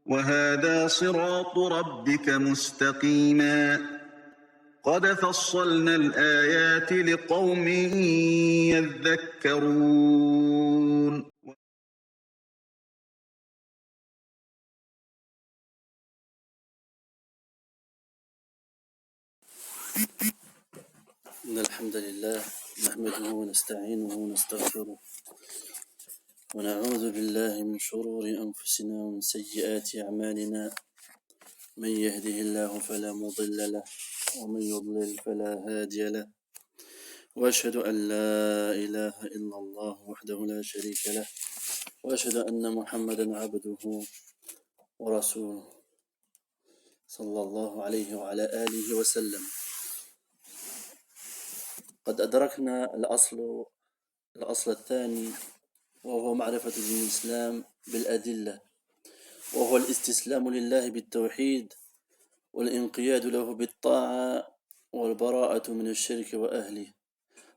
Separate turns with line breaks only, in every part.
وهذا صراط ربك مستقيما قد فصلنا الآيات لقوم يذكرون
إن الحمد لله نحمده ونستعينه ونستغفره ونعوذ بالله من شرور أنفسنا ومن سيئات أعمالنا من يهده الله فلا مضل له ومن يضلل فلا هادي له وأشهد أن لا إله إلا الله وحده لا شريك له وأشهد أن محمدا عبده ورسوله صلى الله عليه وعلى آله وسلم. قد أدركنا الأصل الثاني وهو معرفة دين الإسلام بالأدلة، وهو الاستسلام لله بالتوحيد والانقياد له بالطاعة والبراءة من الشرك وأهله،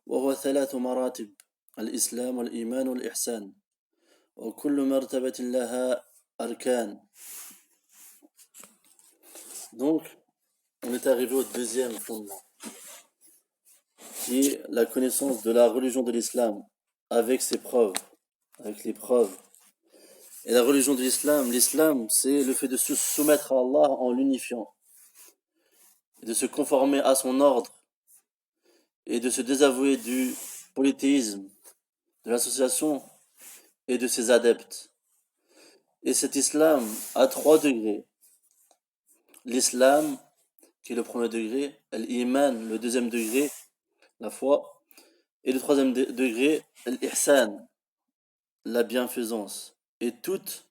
وهو 3 مراتب: الإسلام والإيمان والإحسان، وكل مرتبة لها أركان. Donc, on est arrivé au deuxième fondement, qui est la connaissance de la religion de l'islam avec ses preuves, avec les preuves. Et la religion de l'islam, c'est le fait de se soumettre à Allah en l'unifiant, de se conformer à son ordre et de se désavouer du polythéisme, de l'association et de ses adeptes. Et cet islam a 3 degrés. L'islam, qui est le premier degré, l'iman, le deuxième degré, la foi, et le troisième degré, l'ihsan, la bienfaisance. Et tous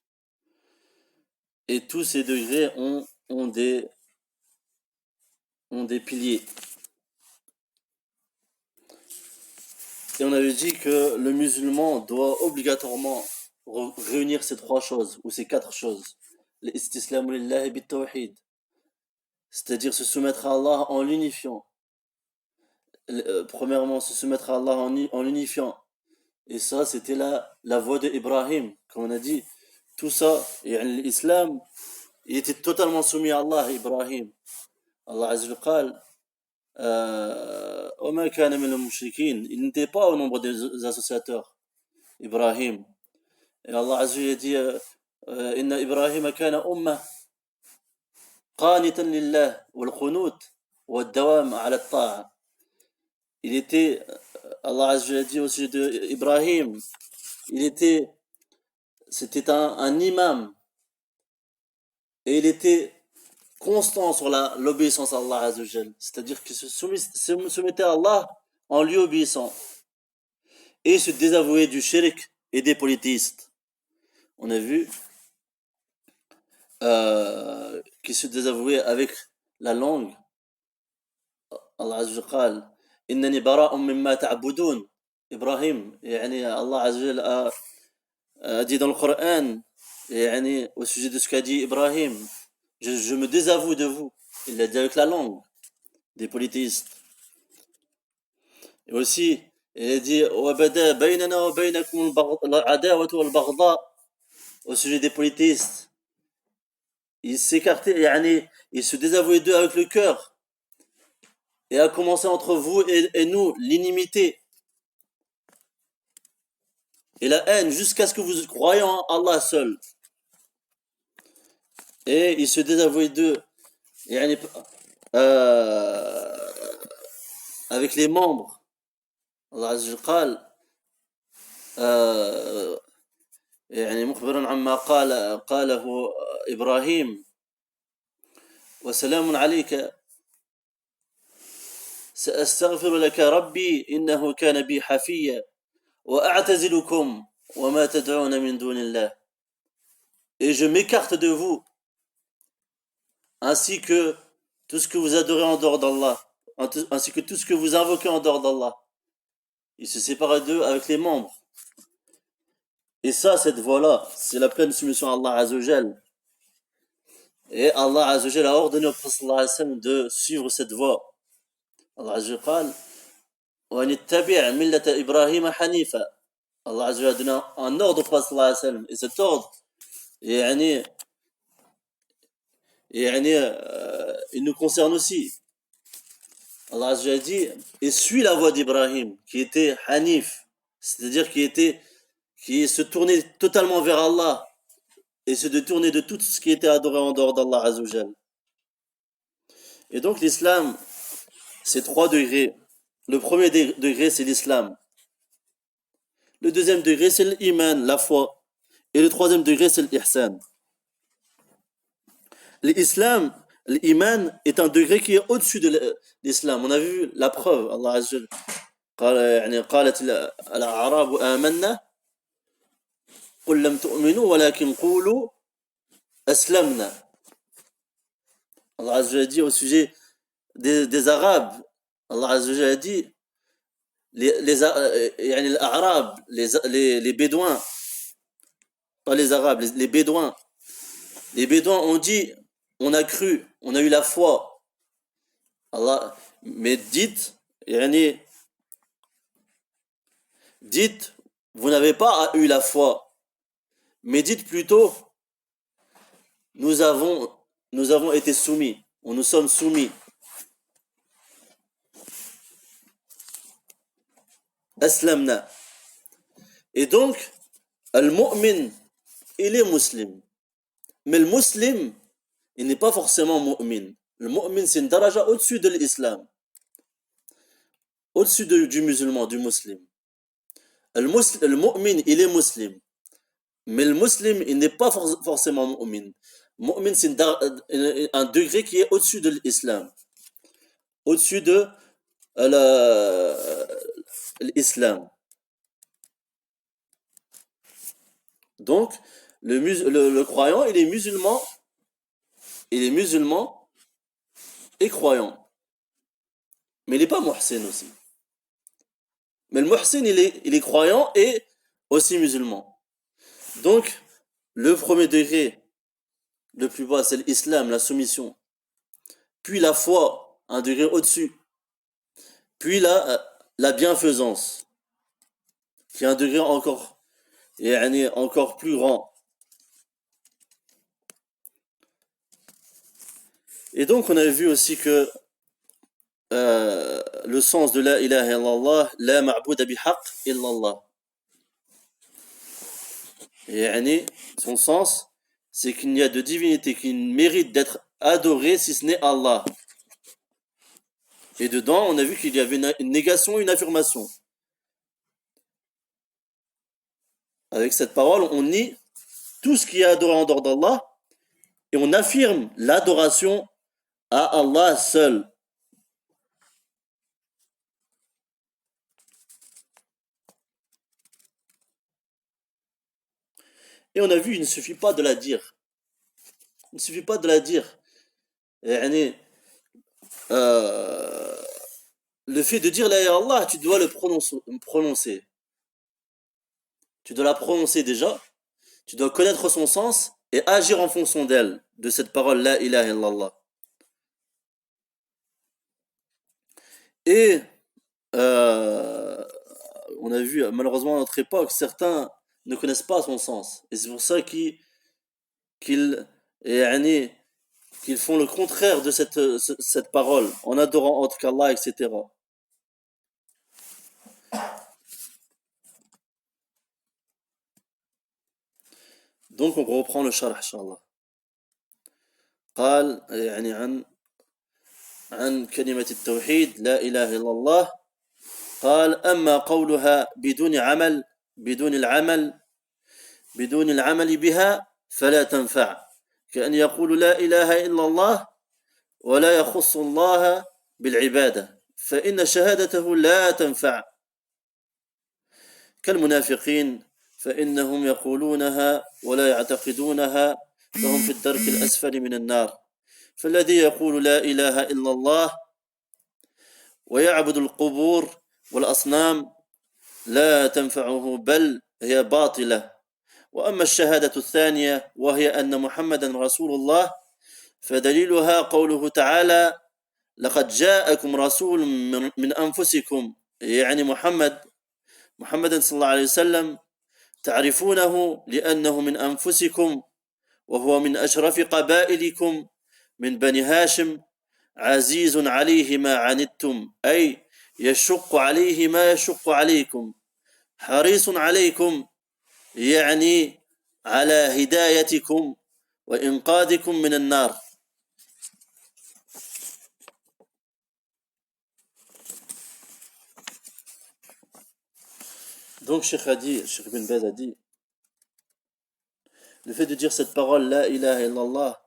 ces degrés ont des piliers. Et on avait dit que le musulman doit obligatoirement réunir ces 3 choses, ou ces 4 choses. L'istislamu lillahi bit-tawhid, c'est-à-dire se soumettre à Allah en l'unifiant. Premièrement, se soumettre à Allah en l'unifiant. Et ça, c'était la voie d'Ibrahim, comme on a dit. Tout ça, et l'islam, il était totalement soumis à Allah, Ibrahim. Allah Azza wa Jalla وما كان من المشركين, il n'était pas au nombre des associateurs, Ibrahim. Et Allah Azza wa Jalla dit إن إبراهيم كان أمة قانتا لله والقنوت والدوام على الطاعة. Il était, Allah Azza wa Jalla dit au sujet d'Ibrahim, c'était un imam, et il était constant sur l'obéissance à Allah Azza wa Jalla, c'est-à-dire qu'il se soumettait à Allah en lui obéissant, et se désavouait du shirk et des polythéistes. On a vu qu'il se désavouait avec la langue. Allah Azza wa Jalla إنني براء مما تعبدون. Ibrahim, Allah Azza wa Jalla a dit dans le Coran, au sujet de ce qu'a dit Ibrahim, je me désavoue de vous. Il l'a dit avec la langue des polythéistes. Et aussi, il a dit وَبَدَا بَيْنَنَا وَبَيْنَكُمُ الْعَدَاوَةُ وَالْبَغْضَاءُ. Au sujet des polythéistes, il s'écartait, il se désavouait d'eux avec le cœur, et a commencé entre vous et nous l'inimité et la haine, jusqu'à ce que vous croyiez en Allah seul. Et il se désavouait d'eux avec les membres. Allah Azza wa Jalla مخبرا عما قاله إبراهيم وسلام عليك سأستغفر لك ربي إنه كان بي حفيا وأعتزلكم وما تدعون من دون الله. Et je m'écarte de vous, ainsi que tout ce que vous adorez en dehors d'Allah, ainsi que tout ce que vous invoquez en dehors d'Allah. Il se sépare d'eux avec les membres. Et ça, cette voie-là, c'est la pleine soumission à Allah Azza wa Jalla. Et Allah Azza wa Jalla a ordonné au prophète sallallahu alayhi wa sallam de suivre cette voie. Allah Azza wa Jalla وأن اتبع ملة إبراهيم حنيفا. Allah Azza wa Jalla a donné un ordre au prophète sallallahu alayhi wa sallam. Et cet ordre, il nous concerne aussi. Allah Azza wa Jalla dit et suis la voie d'Ibrahim qui était Hanif, c'est-à-dire qui se tournait totalement vers Allah et se détournait de tout ce qui était adoré en dehors d'Allah Azza wa Jalla. Et donc l'islam, c'est 3 degrés. Le premier degré, c'est l'islam. Le deuxième degré, c'est l'iman, la foi. Et le troisième degré, c'est l'ihsan. L'islam, l'iman est un degré qui est au-dessus de l'islam. On a vu la preuve. Allah Azza wa Jalla قالت الأعراب آمنا قل لم تؤمنوا ولكن قولوا أسلمنا. Allah Azza wa Jalla dit au sujet des Arabes, Allah Azza wa Jalla dit les Arabes, les Bédouins, pas les Arabes, les Bédouins. Les Bédouins ont dit, on a cru, on a eu la foi. Allah, mais dites, vous n'avez pas eu la foi. Mais dites plutôt, nous avons été soumis, ou nous sommes soumis. Aslamna. Et donc, al-mu'min, il est musulman. Mais le musulman, il n'est pas forcément mu'min. Le mu'min, c'est une daraja au-dessus de l'islam. Au-dessus du musulman, du musulman. Le mu'min, il est musulman. Mais le musulman, il n'est pas forcément mu'min. Mu'min, c'est un degré qui est au-dessus de l'islam. Au-dessus de l'islam. Donc, le croyant, il est musulman et croyant. Mais il n'est pas muhsin aussi. Mais le muhsin, il est croyant et aussi musulman. Donc, le premier degré, le plus bas, c'est l'islam, la soumission. Puis la foi, un degré au-dessus. Puis la bienfaisance, qui est un degré encore plus grand. Et donc, on a vu aussi que le sens de la ilaha illallah, la ma'bouda bihaq illallah. Son sens, c'est qu'il n'y a de divinité qui mérite d'être adorée si ce n'est Allah. Et dedans, on a vu qu'il y avait une négation et une affirmation. Avec cette parole, on nie tout ce qui est adoré en dehors d'Allah et on affirme l'adoration à Allah seul. Et on a vu, il ne suffit pas de la dire. Il ne suffit pas de la dire. Le fait de dire la ilaha illallah, tu dois le prononcer. Tu dois la prononcer déjà. Tu dois connaître son sens et agir en fonction d'elle, de cette parole la ilaha illallah. Et on a vu malheureusement à notre époque, certains ne connaissent pas son sens. Et c'est pour ça qu'ils font le contraire de cette parole, en adorant autre qu'Allah, etc. Donc on reprend le sharh, inshallah. قال عن كلمة التوحيد لا إله إلا الله قال أما قولها بدون العمل بها فلا تنفع كأن يقول لا إله إلا الله ولا يخص الله بالعبادة فإن شهادته لا تنفع كالمنافقين فإنهم يقولونها ولا يعتقدونها فهم في الدرك الأسفل من النار فالذي يقول لا إله إلا الله ويعبد القبور والأصنام لا تنفعه بل هي باطلة وأما الشهادة الثانية وهي أن محمدا رسول الله فدليلها قوله تعالى لقد جاءكم رسول من أنفسكم محمد صلى الله عليه وسلم تعرفونه لأنه من أنفسكم وهو من أشرف قبائلكم من بني هاشم عزيز عليه ما عنتم أي يشق عليه ما يشق عليكم حريص عليكم يعني على هدايتكم وإنقاذكم من النار. Donc Cheikh a dit, Cheikh Ibn Baz a dit, le fait de dire cette parole La ilaha illallah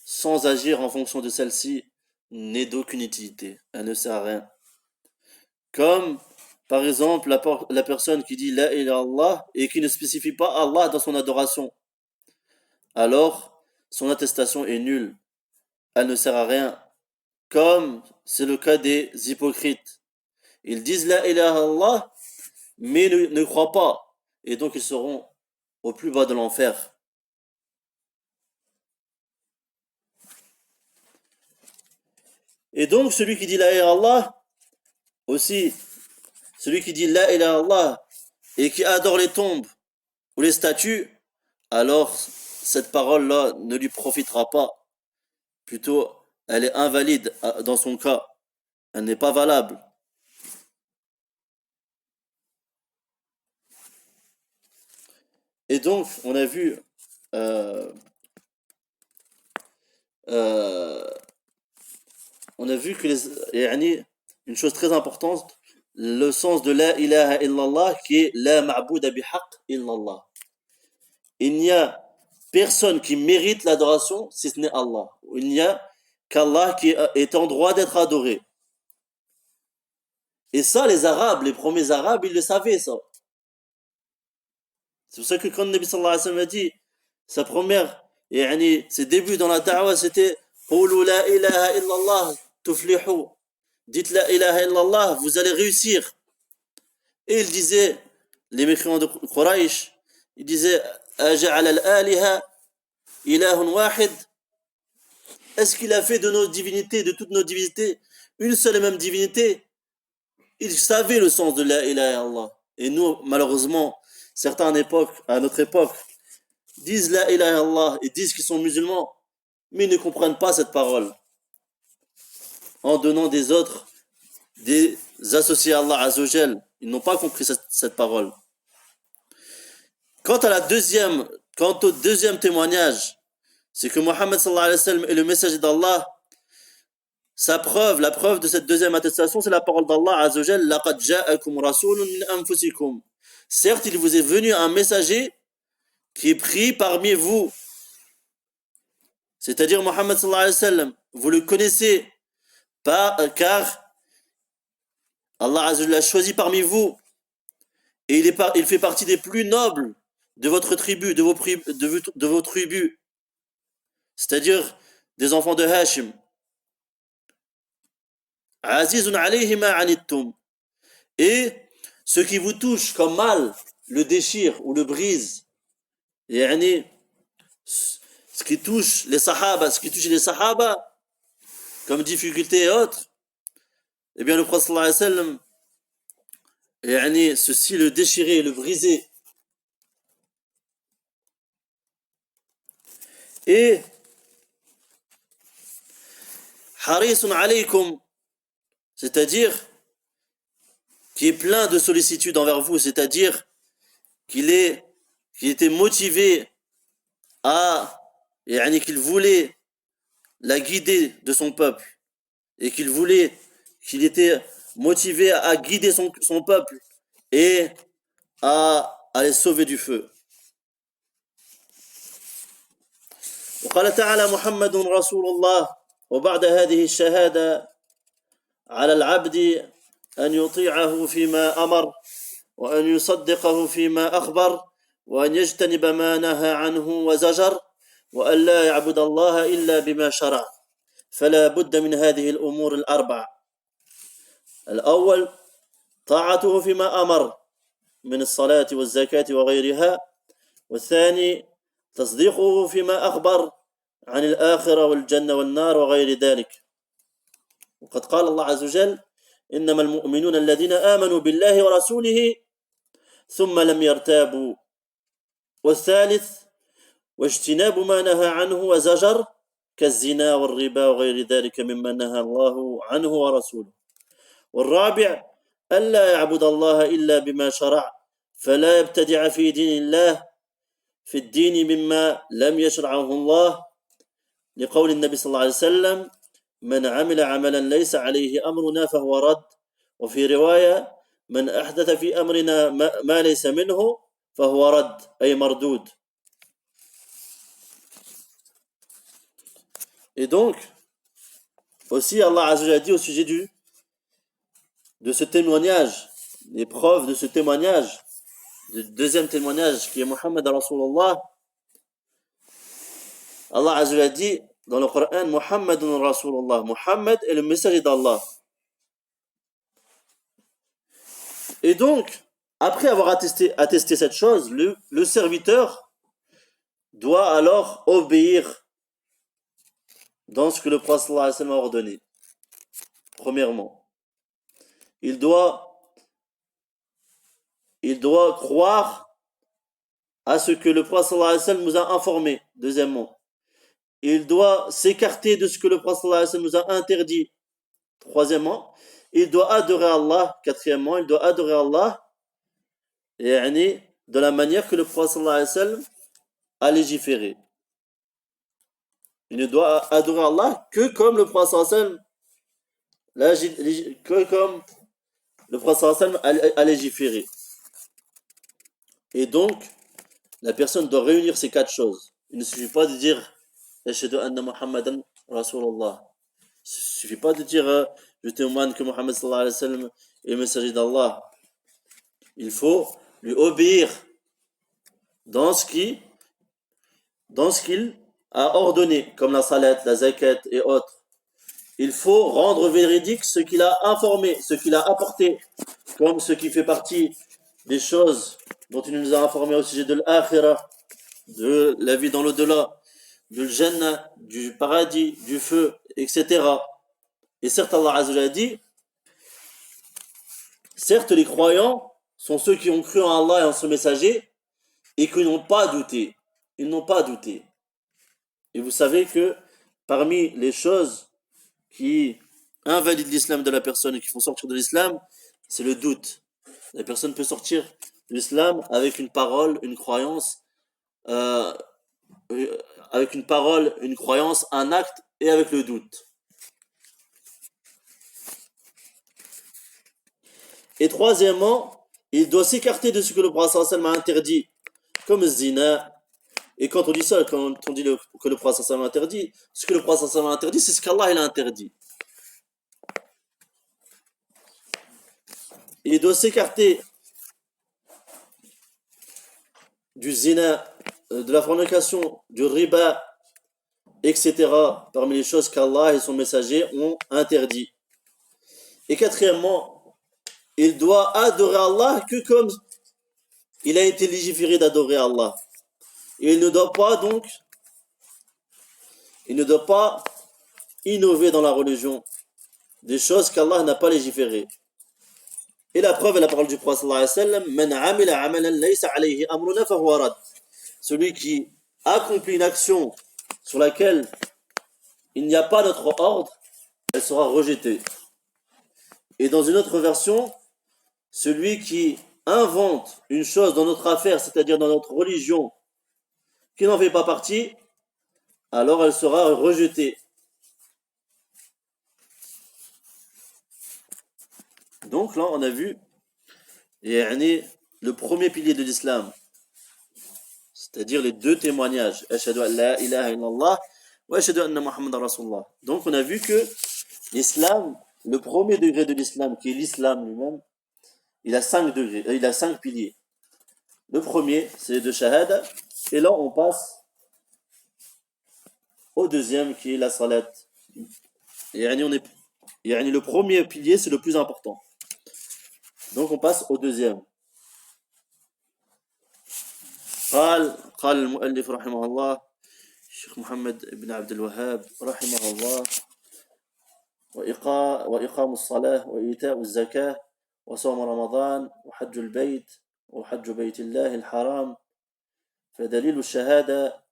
sans agir en fonction de celle-ci n'est d'aucune utilité, elle ne sert à rien. Comme par exemple la personne qui dit La ilaha illallah et qui ne spécifie pas Allah dans son adoration, alors son attestation est nulle, elle ne sert à rien. Comme c'est le cas des hypocrites. Ils disent La ilaha illallah mais ne croient pas, et donc ils seront au plus bas de l'enfer. Et donc celui qui dit La ilaha illallah, aussi, celui qui dit La ilaha illallah et qui adore les tombes ou les statues, alors cette parole-là ne lui profitera pas. Plutôt, elle est invalide dans son cas. Elle n'est pas valable. Et donc, on a vu que une chose très importante, le sens de la ilaha illallah qui est la ma'bouda bihaq illallah. Il n'y a personne qui mérite l'adoration si ce n'est Allah. Il n'y a qu'Allah qui est en droit d'être adoré. Et ça, les Arabes, les premiers Arabes, ils le savaient ça. C'est pour ça que quand le Nabi sallallahu alayhi wa sallam a dit, sa première, ses débuts dans la da'wah, c'était Qulu la ilaha illallah tuflihu. Dites la ilaha illallah, vous allez réussir. Et il disait, les mécréants de Quraysh, il disait Aja'al al-aliha ilahun wahid. Est-ce qu'il a fait de nos divinités, de toutes nos divinités, une seule et même divinité? Il savait le sens de la ilaha illallah. Et nous, malheureusement, certains à notre époque, disent la ilaha illallah et disent qu'ils sont musulmans, mais ils ne comprennent pas cette parole. En donnant des autres, des associés à Allah Azzawajal, ils n'ont pas compris cette parole. Quant au deuxième témoignage, c'est que Mohammed sallallahu alayhi wa sallam est le messager d'Allah. La preuve de cette deuxième attestation, c'est la parole d'Allah Azzawajal, laqad ja'akum rasulun min anfusikum. Certes, il vous est venu un messager qui est pris parmi vous. C'est-à-dire Mohammed sallallahu alayhi wa sallam, vous le connaissez car Allah Azzawajal l'a choisi parmi vous et il fait partie des plus nobles de votre tribu, de vos tribus, c'est-à-dire des enfants de Hashim. Azizun alayhi ma anittum. Et ce qui vous touche comme mal, le déchire ou le brise. Ce qui touche les sahaba, comme difficulté et autres, eh bien le prophète sallallahu alayhi wa sallam, ceci le déchirer, le briser. Et harisun alaykum, c'est-à-dire qui est plein de sollicitude envers vous, c'est-à-dire qu'il était motivé qu'il voulait la guider de son peuple et qu'il était motivé à guider son peuple et à les sauver du feu. وقال تعالى محمد رسول الله وبعد هذه الشهادة على العبد أن يطيعه فيما أمر وأن يصدقه فيما أخبر وأن يجتنب ما نهى عنه وزجر وأن لا يعبد الله إلا بما شرع فلا بد من هذه الأمور الأربع. الأول طاعته فيما أمر من الصلاة والزكاة وغيرها، والثاني تصديقه فيما أخبر عن الآخرة والجنة والنار وغير ذلك. وقد قال الله عز وجل إنما المؤمنون الذين آمنوا بالله ورسوله ثم لم يرتابوا. والثالث واجتناب ما نهى عنه وزجر كالزنا والربا وغير ذلك مما نهى الله عنه ورسوله. والرابع ألا يعبد الله إلا بما شرع، فلا يبتدع في دين الله في الدين مما لم يشرعه الله، لقول النبي صلى الله عليه وسلم: من عمل عملا ليس عليه أمرنا فهو رد. وفي رواية: من أحدث في أمرنا ما ليس منه فهو رد، أي مردود. Et donc, aussi Allah Azza wa Jalla dit au sujet de ce témoignage, les preuves de ce témoignage, le deuxième témoignage qui est Muhammad Rasulullah, Allah Azza wa Jalla dit dans le Coran: Muhammadun Rasulullah, Muhammad est le messager d'Allah. Et donc, après avoir attesté cette chose, le serviteur doit alors obéir dans ce que le prophète sallallahu alayhi wa sallam a ordonné. Premièrement, il doit croire à ce que le prophète sallallahu alayhi wa sallam nous a informé. Deuxièmement, il doit s'écarter de ce que le prophète sallallahu alayhi wa sallam nous a interdit. Troisièmement, il doit adorer Allah. Quatrièmement, il doit adorer Allah de la manière que le prophète sallallahu alayhi wa sallam a légiféré. Il ne doit adorer Allah que comme le prophète sallallahu alayhi wa sallam a légiféré. Et donc, la personne doit réunir ces quatre choses. Il ne suffit pas de dire Ashhadu anna Muhammadan Rasulullah. Il ne suffit pas de dire je témoigne que Muhammad sallallahu alayhi wa sallam est le messager d'Allah. Il faut lui obéir dans ce qu'il a ordonné, comme la salat, la zakat et autres. Il faut rendre véridique ce qu'il a informé, ce qu'il a apporté, comme ce qui fait partie des choses dont il nous a informé au sujet de l'akhirah, de la vie dans l'au-delà, du jannah, du paradis, du feu, etc. Et certes, Allah Azza wa Jalla dit, certes, les croyants sont ceux qui ont cru en Allah et en son messager et qui n'ont pas douté. Ils n'ont pas douté. Et vous savez que parmi les choses qui invalident l'islam de la personne et qui font sortir de l'islam, c'est le doute. La personne peut sortir de l'islam avec une parole, une croyance, un acte et avec le doute. Et troisièmement, il doit s'écarter de ce que le prophète sallallahu alayhi wa sallam a interdit, comme le zina. Et quand on dit ça, quand on dit que le prophète sallallahu alayhi wa sallam a interdit, ce que le prophète sallallahu alayhi wa sallam a interdit, c'est ce qu'Allah il a interdit. Il doit s'écarter du zina, de la fornication, du riba, etc. parmi les choses qu'Allah et son messager ont interdit. Et quatrièmement, il doit adorer Allah que comme il a été légiféré d'adorer Allah. Et il ne doit pas innover dans la religion des choses qu'Allah n'a pas légiférées. Et la preuve est la parole du prophète sallallahu alayhi wa sallam: Man amila amalan laysa alayhi amruna fahuwa rad. Celui qui accomplit une action sur laquelle il n'y a pas notre ordre, elle sera rejetée. Et dans une autre version, celui qui invente une chose dans notre affaire, c'est-à-dire dans notre religion, qui n'en fait pas partie, alors elle sera rejetée. Donc là, on a vu le premier pilier de l'islam, c'est-à-dire les deux témoignages. Ashhadu an la ilaha illallah wa ashhadu anna Muhammadan Rasulullah. Donc on a vu que l'islam, le premier degré de l'islam, qui est l'islam lui-même, il a 5 degrés, il a 5 piliers. Le premier, c'est de shahada, et là on passe au deuxième qui est la salat. Le premier pilier, c'est le plus important. Donc on passe au deuxième. قال المؤلف رحمه الله الشيخ محمد بن عبد الوهاب رحمه الله: وإقام الصلاة وإيتاء الزكاة وصوم رمضان وحج البيت وحج بيت الله الحرام. فدليل الشهادة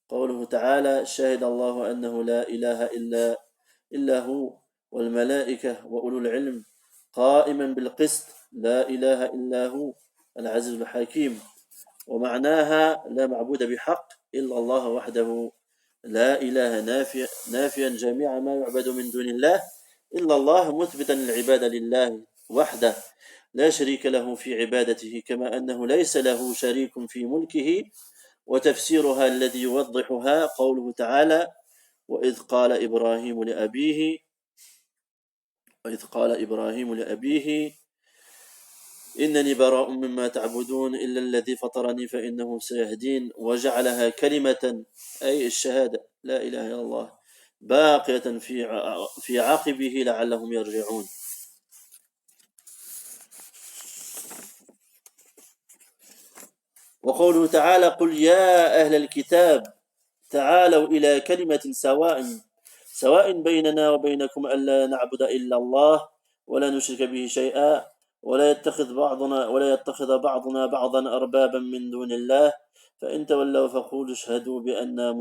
قوله تعالى شهد الله أنه لا إله إلا هو والملائكة وأولو العلم قائما بالقسط لا إله إلا هو العزيز الحكيم. ومعناها لا معبود بحق إلا الله وحده لا إله نافيا جميع ما يعبد من دون الله إلا الله مثبتا العبادة لله وحده لا شريك له في عبادته كما أنه ليس له شريك في ملكه. وتفسيرها الذي يوضحها قوله تعالى وإذ قال إبراهيم لأبيه إنني براء مما تعبدون إلا الذي فطرني فإنه سيهدين وجعلها كلمة أي الشهادة لا إله إلا الله باقية في عقبه لعلهم يرجعون. وقوله تعالى قل يا أهل الكتاب تعالوا إلى كلمة سواء بيننا وبينكم ألا نعبد إلا الله ولا نشرك به شيئا ولا يتخذ بعضنا بعضا أربابا من دون الله فإن تولوا فقولوا اشهدوا بأننا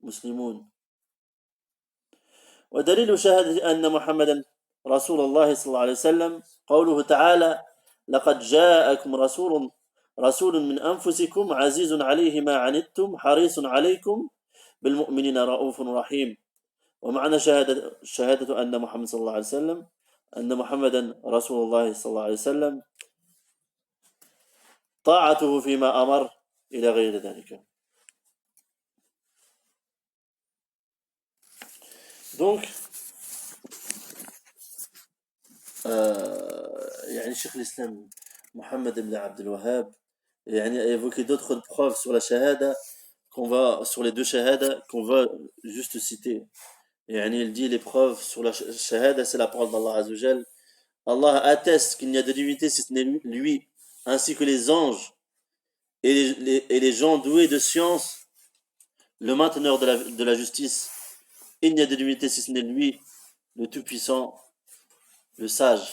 مسلمون. ودليل شهادة أن محمدا رسول الله صلى الله عليه وسلم قوله تعالى لقد جاءكم رسول من أنفسكم عزيز عليه ما عنتم حريص عليكم بالمؤمنين رؤوف رحيم. ومعنى شهادة أن محمد صلى الله عليه وسلم أن محمدا رسول الله صلى الله عليه وسلم طاعته فيما أمر إلى غير ذلك. Donc يعني شيخ الإسلام Mohammed ibn Abdel Wahhab a évoqué d'autres preuves sur la shahada sur les deux shahadas qu'on va juste citer. Il dit les preuves sur la shahada, c'est la parole d'Allah Azza wa Jal. Allah atteste qu'il n'y a de divinité si ce n'est lui, ainsi que les anges et les gens doués de science, le mainteneur de la justice. Il n'y a de divinité si ce n'est lui, le tout-puissant, le sage.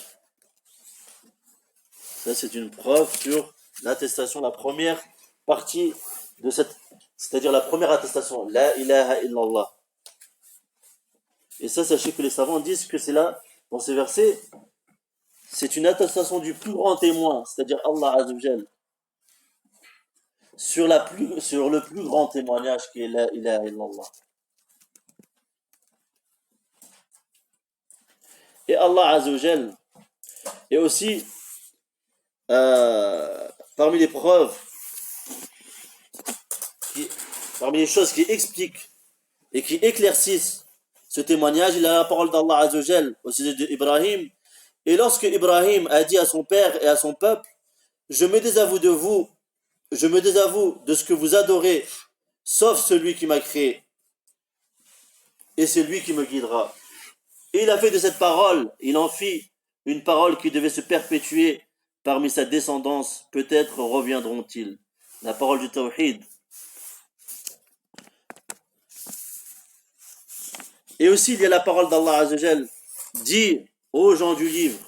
Ça, c'est une preuve sur l'attestation, la première partie de cette, c'est-à-dire la première attestation, la ilaha illallah. Et ça, sachez que les savants disent que c'est là, dans ces versets, c'est une attestation du plus grand témoin, c'est-à-dire Allah Azza wa Jal, sur le plus grand témoignage qui est la ilaha illallah. Et Allah Azza wa Jal est aussi parmi les preuves, parmi les choses qui expliquent et qui éclaircissent ce témoignage, il a la parole d'Allah Azza wa Jal au sujet d'Ibrahim. Et lorsque Ibrahim a dit à son père et à son peuple, je me désavoue de ce que vous adorez, sauf celui qui m'a créé, et c'est lui qui me guidera. Et il a fait de cette parole, il en fit une parole qui devait se perpétuer parmi sa descendance, peut-être reviendront-ils. La parole du Tawhid. Et aussi, il y a la parole d'Allah Azza wa Jal, dit aux gens du livre,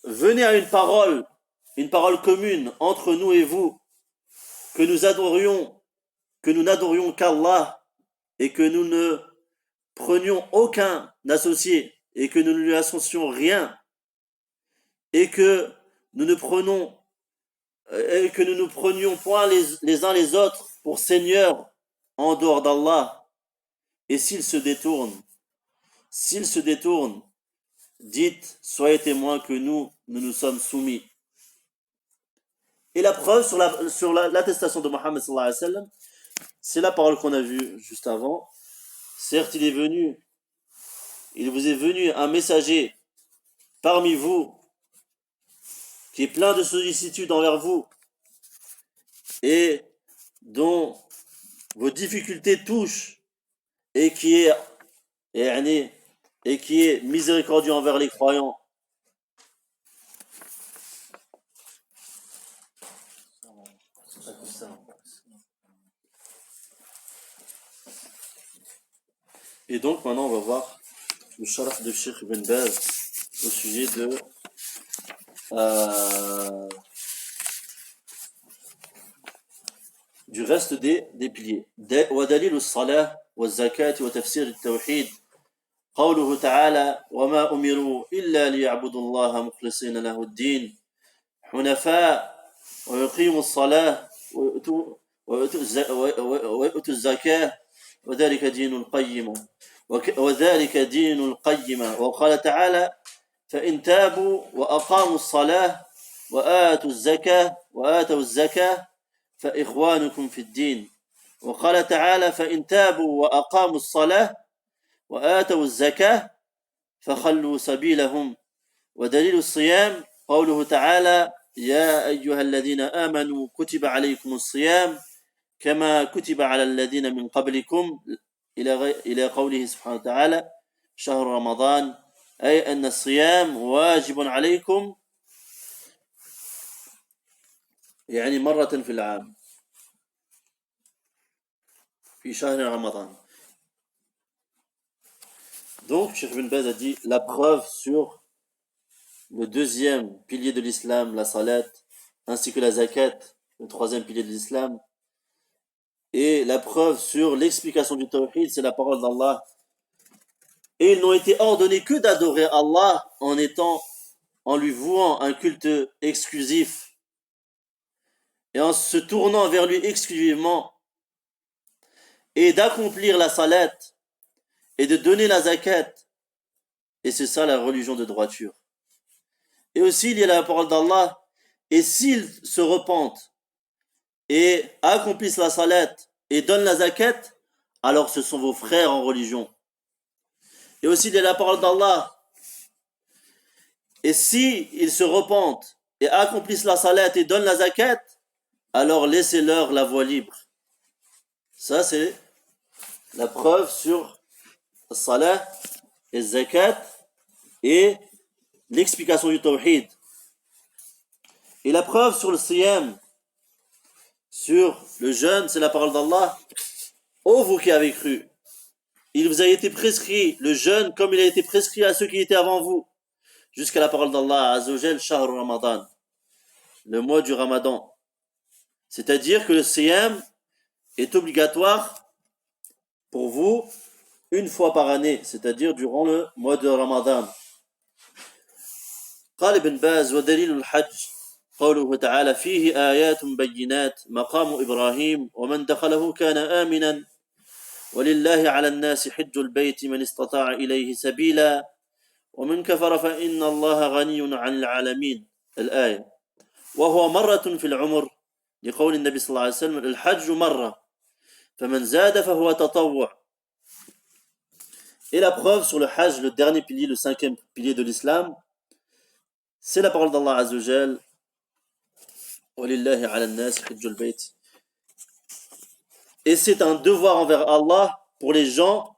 venez à une parole commune entre nous et vous, que nous n'adorions qu'Allah et que nous ne prenions aucun associé et que nous ne lui associons rien et que nous ne prenions point les uns les autres pour seigneurs en dehors d'Allah. Et s'ils se détournent, dites, soyez témoins que nous sommes soumis. Et la preuve sur l'attestation de Mohammed sallallahu alayhi wa sallam, c'est la parole qu'on a vue juste avant. Certes, il vous est venu un messager parmi vous qui est plein de sollicitude envers vous et dont vos difficultés touchent et qui est miséricordieux envers les croyants. Et donc maintenant on va voir le sharh de Cheikh Ibn Baz au sujet de euh, du reste des piliers. ودليل الصلاة والزكاة وتفسير التوحيد قوله تعالى وما أمروا إلا ليعبدوا الله مخلصين له الدين حنفاء ويقيموا الصلاة ويؤتوا الزكاة وذلك دين القيم وذلك دين القيمة وقال تعالى فإن تابوا وأقاموا الصلاة وآتوا الزكاة فإخوانكم في الدين وقال تعالى فإن تابوا وأقاموا الصلاة وآتوا الزكاة فخلوا سبيلهم ودليل الصيام قوله تعالى يا أيها الذين آمنوا كتب عليكم الصيام كما كتب على الذين من قبلكم إلى قوله سبحانه وتعالى شهر رمضان أي أن الصيام واجب عليكم يعني مرة في العام في شهر رمضان. Donc, Cheikh Ibn Baz a dit la preuve sur le deuxième pilier de l'islam, la salat, ainsi que la zakat, le troisième pilier de l'islam, et la preuve sur l'explication du tawhid, c'est la parole d'Allah. Et ils n'ont été ordonnés que d'adorer Allah en lui vouant un culte exclusif et en se tournant vers lui exclusivement et d'accomplir la salat et de donner la zakat. Et c'est ça la religion de droiture. Et aussi il y a la parole d'Allah et s'ils se repentent et accomplissent la salat et donnent la zakat, alors ce sont vos frères en religion. Et aussi il y a la parole d'Allah et s'ils se repentent et accomplissent la salat et donnent la zakat, alors laissez-leur la voie libre. Ça c'est la preuve sur la salat et zakat et l'explication du tawhid. Et la preuve sur le siyam, sur le jeûne, c'est la parole d'Allah. Ô vous qui avez cru, il vous a été prescrit le jeûne comme il a été prescrit à ceux qui étaient avant vous, jusqu'à la parole d'Allah, Azzawajal, Shahr Ramadan, le mois du Ramadan. C'est-à-dire que le siyam est obligatoire pour vous une fois par année, c'est-à-dire durant le mois de Ramadan. قال ابن باز ودليل الحج قوله تعالى فيه آيات بينات مقام إبراهيم ومن دخله كان آمنا ولله على الناس حج البيت من استطاع إليه سبيلا ومن كفر فإن الله غني عن العالمين الآية وهو مرة في العمر لقول النبي صلى الله عليه وسلم الحج مرة فمن زاد فهو تطوع. Et la preuve sur le hajj, le dernier pilier, le cinquième pilier de l'islam, c'est la parole d'Allah Azzawajal وَلِلَّهِ عَلَى النَّاسِ حِجُّ الْبَيْتِ. Et c'est un devoir envers Allah pour les gens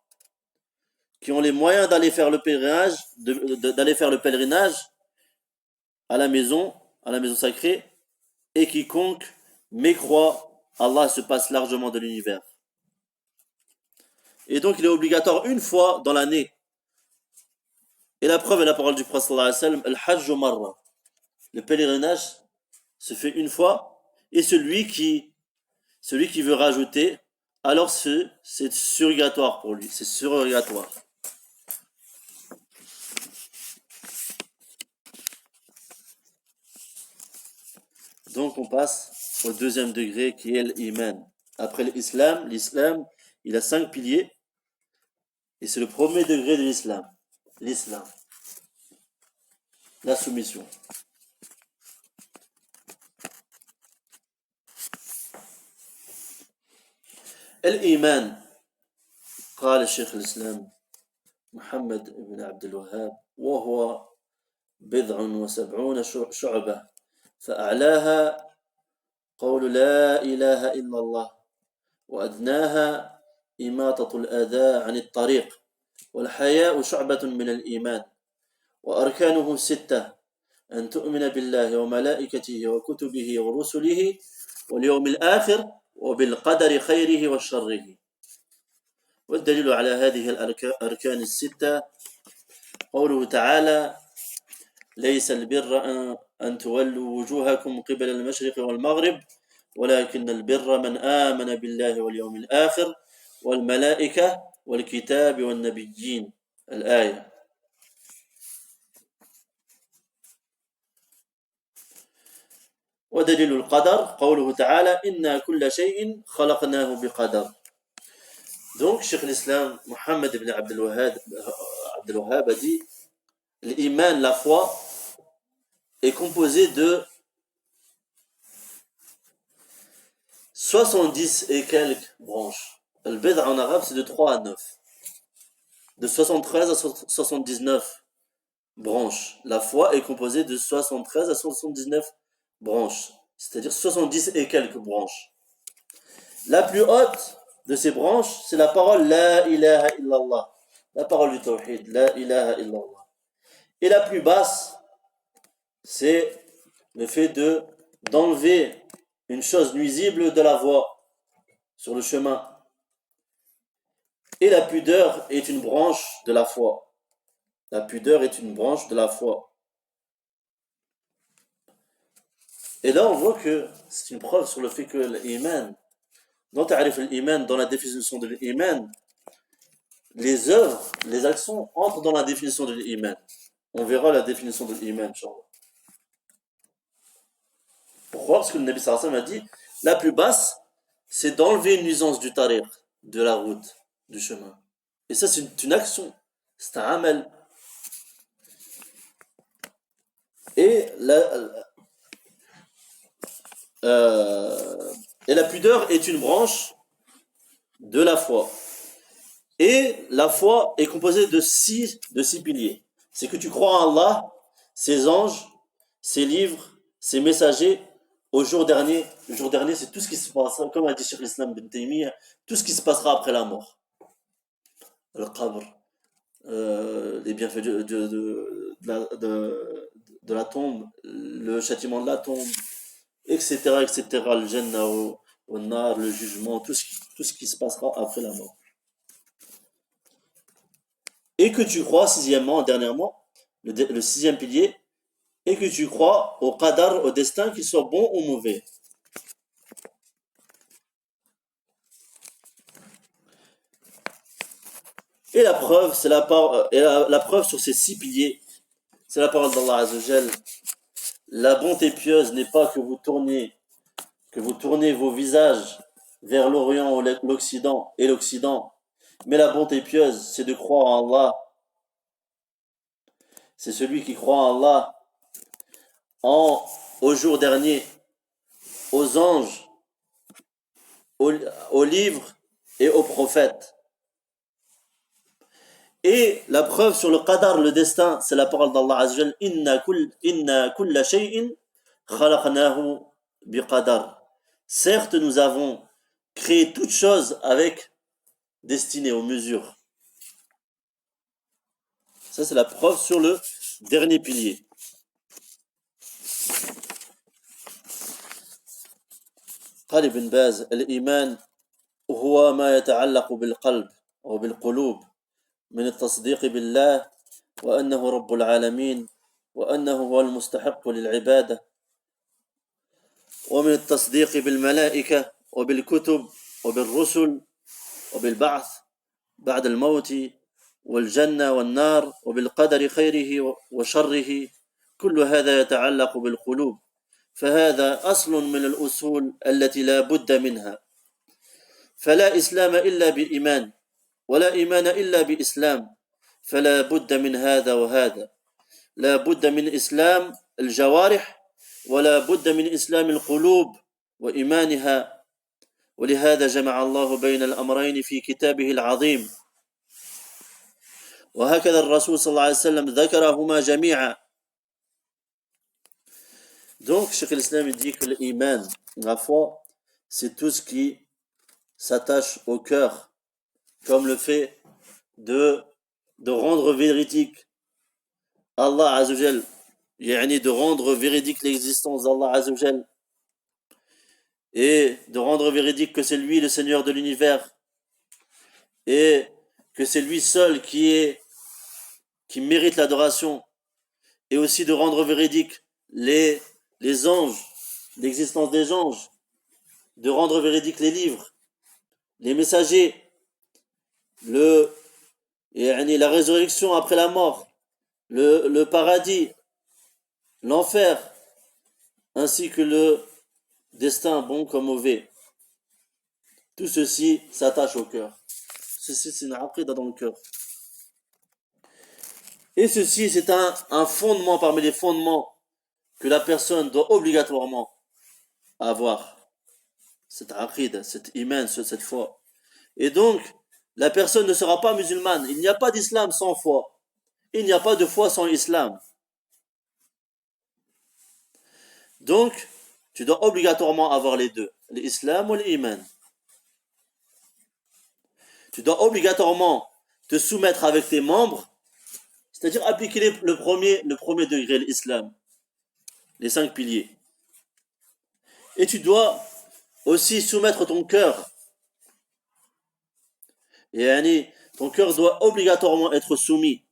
qui ont les moyens d'aller faire le pèlerinage, d'aller faire le pèlerinage à la maison sacrée, et quiconque mécroit, Allah se passe largement de l'univers. Et donc il est obligatoire une fois dans l'année. Et la preuve est la parole du prophète sallallahu alayhi wa sallam, al-hajj marra. Le pèlerinage se fait une fois, et celui qui veut rajouter, alors c'est surrogatoire pour lui, c'est surrogatoire. Donc on passe au deuxième degré qui est l'iman. Après l'islam, il a 5 piliers, et c'est le premier degré de l'islam, la soumission. الإيمان قال الشيخ الإسلام محمد بن عبد الوهاب وهو 77 شعبة فأعلاها قول لا إله إلا الله وأدناها إماطة الأذى عن الطريق والحياء شعبة من الإيمان وأركانه 6 أن تؤمن بالله وملائكته وكتبه ورسله واليوم الآخر وبالقدر خيره وشره. والدليل على هذه الأركان 6 قوله تعالى ليس البر أن تولوا وجوهكم قبل المشرق والمغرب ولكن البر من آمن بالله واليوم الآخر والملائكة والكتاب والنبيين الآية. ودليل القدر قوله تعالى إنا كل شيء خلقناه بقدر. Donc, Cheikh l'Islam Mohammed ibn Abdel Wahhab a dit l'iman, la foi, est composé de 70 et quelques branches. Le bid'a en arabe, c'est de 3 à 9. De 73 à 79 branches. La foi est composée de 73 à 79 branches. C'est-à-dire 70 et quelques branches. La plus haute de ces branches, c'est la parole La ilaha illallah. La parole du tawhid, La ilaha illallah. Et la plus basse, c'est le fait d'enlever une chose nuisible de la voie sur le chemin. Et la pudeur est une branche de la foi. La pudeur est une branche de la foi. Et là, on voit que c'est une preuve sur le fait que l'iman, dans la définition de l'iman, les œuvres, les actions entrent dans la définition de l'iman. On verra la définition de l'iman, inchallah. Pourquoi? Parce que le Nabi sallallahu alayhi wa sallam a dit la plus basse, c'est d'enlever une nuisance du tariq, de la route, du chemin. Et ça, c'est une action, c'est un amal. Et la pudeur est une branche de la foi. Et la foi est composée de six piliers. C'est que tu crois en Allah, ses anges, ses livres, ses messagers, au jour dernier. Le jour dernier, c'est tout ce qui se passera, comme a dit Cheikh l'Islam ibn Taymiyyah, tout ce qui se passera après la mort. Le qabr, les bienfaits de la tombe, le châtiment de la tombe, etc., etc., le jannah, au nar, le jugement, tout ce qui se passera après la mort. Et que tu crois, sixièmement, dernièrement, le sixième pilier, et que tu crois au qadar, au destin, qu'il soit bon ou mauvais. Et la preuve, c'est la preuve sur ces six piliers, c'est la parole d'Allah Azza wa Jal. La bonté pieuse n'est pas que vous tournez vos visages vers l'Orient, l'Occident et l'Occident, mais la bonté pieuse, c'est de croire en Allah. C'est celui qui croit en Allah, au jour dernier, aux anges, aux livres et aux prophètes. Et la preuve sur le qadar, le destin, c'est la parole d'Allah Azza wa Jal, inna kulla shay'in khalaqnahu biqadar. Certes, nous avons créé toute chose avec destinée, aux mesures. Ça, c'est la preuve sur le dernier pilier. قال ابن باز الإيمان هو ما يتعلق بالقلب أو بالقلوب من التصديق بالله وأنه رب العالمين وأنه هو المستحق للعبادة ومن التصديق بالملائكة وبالكتب وبالرسل وبالبعث بعد الموت والجنة والنار وبالقدر خيره وشره كل هذا يتعلق بالقلوب فهذا أصل من الأصول التي لا بد منها فلا إسلام إلا بإيمان ولا إيمان إلا بإسلام فلا بد من هذا وهذا لا بد من إسلام الجوارح ولا بد من إسلام القلوب وإيمانها ولهذا جمع الله بين الأمرين في كتابه العظيم وهكذا الرسول صلى الله عليه وسلم ذكرهما جميعا. Donc, Cheikh l'Islam dit que l'iman, la foi, c'est tout ce qui s'attache au cœur, comme le fait de rendre véridique Allah Azza wa Jal, yani de rendre véridique l'existence d'Allah Azza wa Jal, et de rendre véridique que c'est lui le Seigneur de l'univers, et que c'est lui seul qui mérite l'adoration, et aussi de rendre véridique les, les anges, l'existence des anges, de rendre véridiques les livres, les messagers, la résurrection après la mort, le paradis, l'enfer, ainsi que le destin bon comme mauvais. Tout ceci s'attache au cœur. Ceci, c'est une aqida dans le cœur. Et ceci, c'est un fondement parmi les fondements que la personne doit obligatoirement avoir. Cette aqida, cette iman, cette foi. Et donc, la personne ne sera pas musulmane. Il n'y a pas d'islam sans foi. Il n'y a pas de foi sans islam. Donc, tu dois obligatoirement avoir les deux, l'islam ou l'iman. Tu dois obligatoirement te soumettre avec tes membres, c'est-à-dire appliquer le premier degré, l'islam, les 5 piliers. Et tu dois aussi soumettre ton cœur. Et ton cœur doit obligatoirement être soumis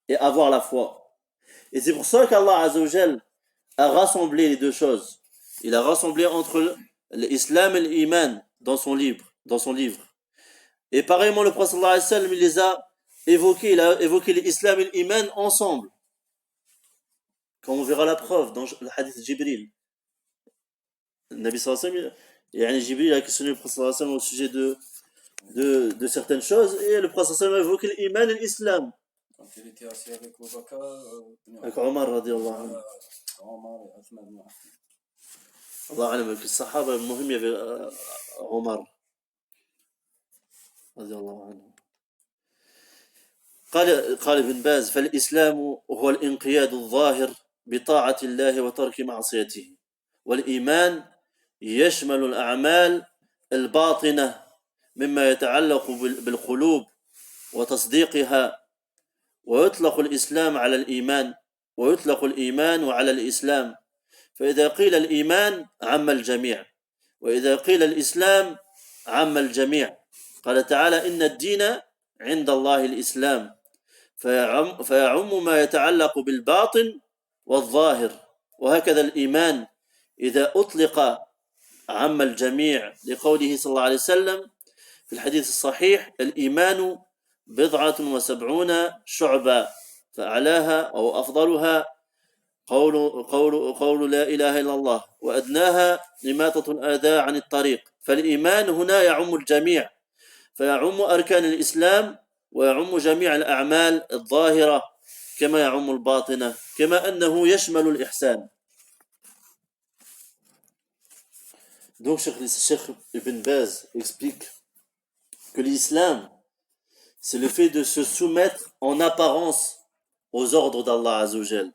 et avoir la foi. Et c'est pour ça qu'Allah Azzawajal a rassemblé les deux choses. Il a rassemblé entre l'islam et l'iman dans son livre. Et pareillement, le prophète sallallahu alayhi wa sallam, il les a évoqués. Il a évoqué l'islam et l'iman ensemble. Comme on verra la preuve dans le hadith de Jibril. Le Nabi sallallahu alayhi wa sallam, Jibril a questionné le prophète sallallahu alayhi wa sallam au sujet de certaines choses. Et le prophète sallallahu alayhi wa sallam a évoqué l'iman et l'islam.
Donc il était assis avec Abu Bakr,
Avec Omar radiallahu anhu.
Omar et Othman ibn Affan.
الله أعلم في الصحابة المهم يبي عمر رضي الله عنه. قال ابن باز: فالإسلام هو الانقياد الظاهر بطاعة الله وترك معصيته، والإيمان يشمل الأعمال الباطنة مما يتعلق بالقلوب وتصديقها، ويطلق الإسلام على الإيمان، ويطلق الإيمان على الإسلام. فإذا قيل الإيمان عم الجميع، وإذا قيل الإسلام عم الجميع. قال تعالى: إن الدين عند الله الإسلام، فيعم ما يتعلق بالباطن والظاهر. وهكذا الإيمان إذا أطلق عم الجميع، لقوله صلى الله عليه وسلم في الحديث الصحيح: الإيمان 70 شعبة، فأعلاها أو أفضلها قول لا إله إلا الله، وأدناها إماطة الأذى عن الطريق. فالإيمان هنا يعم الجميع، فيعم أركان الإسلام ويعم جميع الأعمال الظاهرة كما يعم الباطنة، كما أنه يشمل الإحسان. Donc Cheikh Ibn Baz explique que l'islam, c'est le fait de se soumettre en apparence aux ordres d'Allah Azzawajal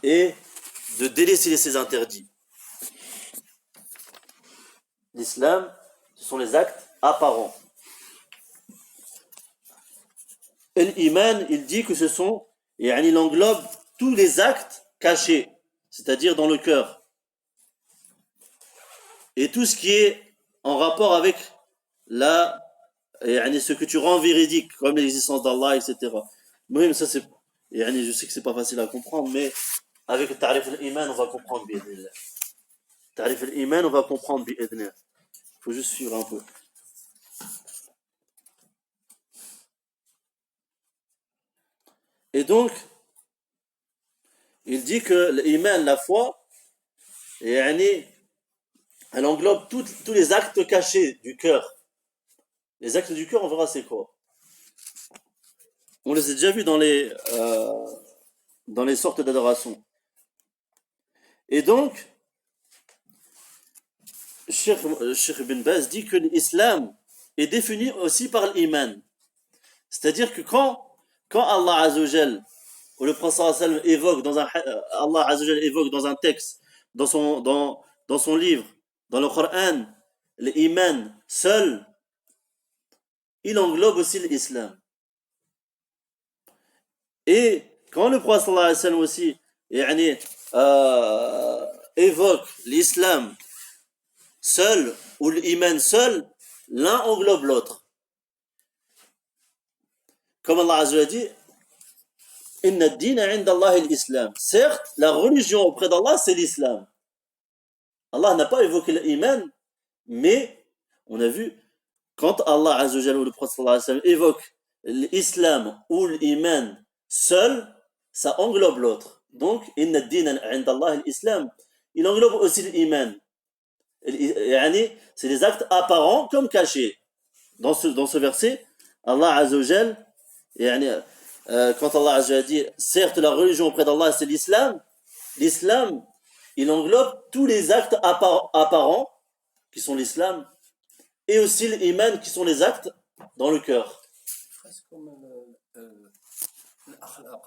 et de délaisser ses interdits. L'islam, ce sont les actes apparents. Et l'iman, il dit que ce sont, il englobe tous les actes cachés, c'est-à-dire dans le cœur. Et tout ce qui est en rapport avec ce que tu rends véridique, comme l'existence d'Allah, etc. Moi, ça c'est, je sais que c'est pas facile à comprendre, mais avec le ta'rif al-iman, on va comprendre bi'idhnillah. Ta'rif al-iman, on va comprendre bi'idhnillah. Il faut juste suivre un peu. Et donc, il dit que l'iman, la foi, elle englobe tous les actes cachés du cœur. Les actes du cœur, on verra c'est quoi. On les a déjà vus dans les sortes d'adoration. Et donc, Cheikh Ibn Baz dit que l'islam est défini aussi par l'iman. C'est-à-dire que quand Allah Azzawajal, ou le Prophète sallallahu alayhi wa sallam Allah Azzawajal évoque dans un texte, dans son livre, dans le Coran, l'iman seul, il englobe aussi l'islam. Et quand le Prophète sallallahu alayhi wa sallam aussi évoque l'islam seul ou l'iman seul, l'un englobe l'autre. Comme Allah Azza wa dit, Inna ad-dina 'inda Allah l'islam. Certes, la religion auprès d'Allah, c'est l'islam. Allah n'a pas évoqué l'iman, mais on a vu, quand Allah Azza wa Jalla ou le prophète sallallahu alayhi wa sallam évoque l'islam ou l'iman seul, ça englobe l'autre. Donc, inna ad-dina 'inda Allah l'islam. Il englobe aussi l'iman. Yani, c'est des actes apparents comme cachés. Dans ce verset, Allah Azza wa Jalla, yani, quand Allah Azza wa Jalla dit, certes la religion auprès d'Allah c'est l'islam, l'islam, il englobe tous les actes apparents qui sont l'islam et aussi l'iman qui sont les actes dans le cœur.
presque comme l'akhlaq.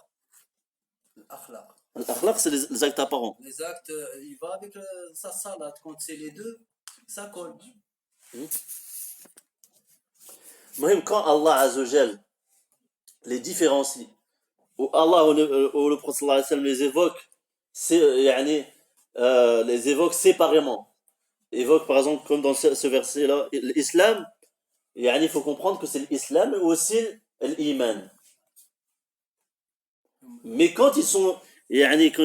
L'akhlaq.
L'akhlaq, c'est les actes apparents.
Les actes, il va avec sa salade. Quand c'est les deux, ça colle.
Même quand Allah Azza wa Jalla les différencie, ou Allah ou le prophète sallallahu alayhi wa sallam les évoque, yani, les évoque séparément. Évoque par exemple comme dans ce verset-là, l'islam, yani, il faut comprendre que c'est l'islam et aussi l'iman. Mais quand ils sont, yani, quand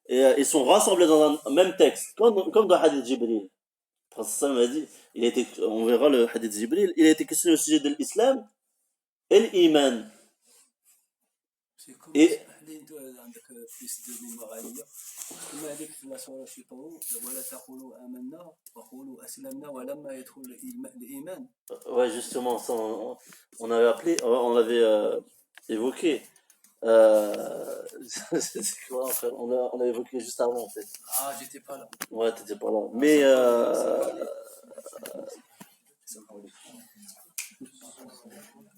ils sont rassemblés dans un même texte, comme dans le hadith Jibril, le prophète sallallahu alayhi wa sallam a dit, on verra le hadith Jibril, il a été questionné au sujet de l'islam et l'iman.
C'est comme
Et
عندك plus de المغالية كما هذيك في السورة في طول ولا تقولوا آمنا وقولوا أسلمنا ولما يدخل الإيمان.
ouais, justement, ça, on avait appelé, on l'avait évoqué. C'est quoi, en fait, on l'a évoqué juste avant, en fait.
Ah, j'étais pas là.
Ouais, t'étais pas là. Mais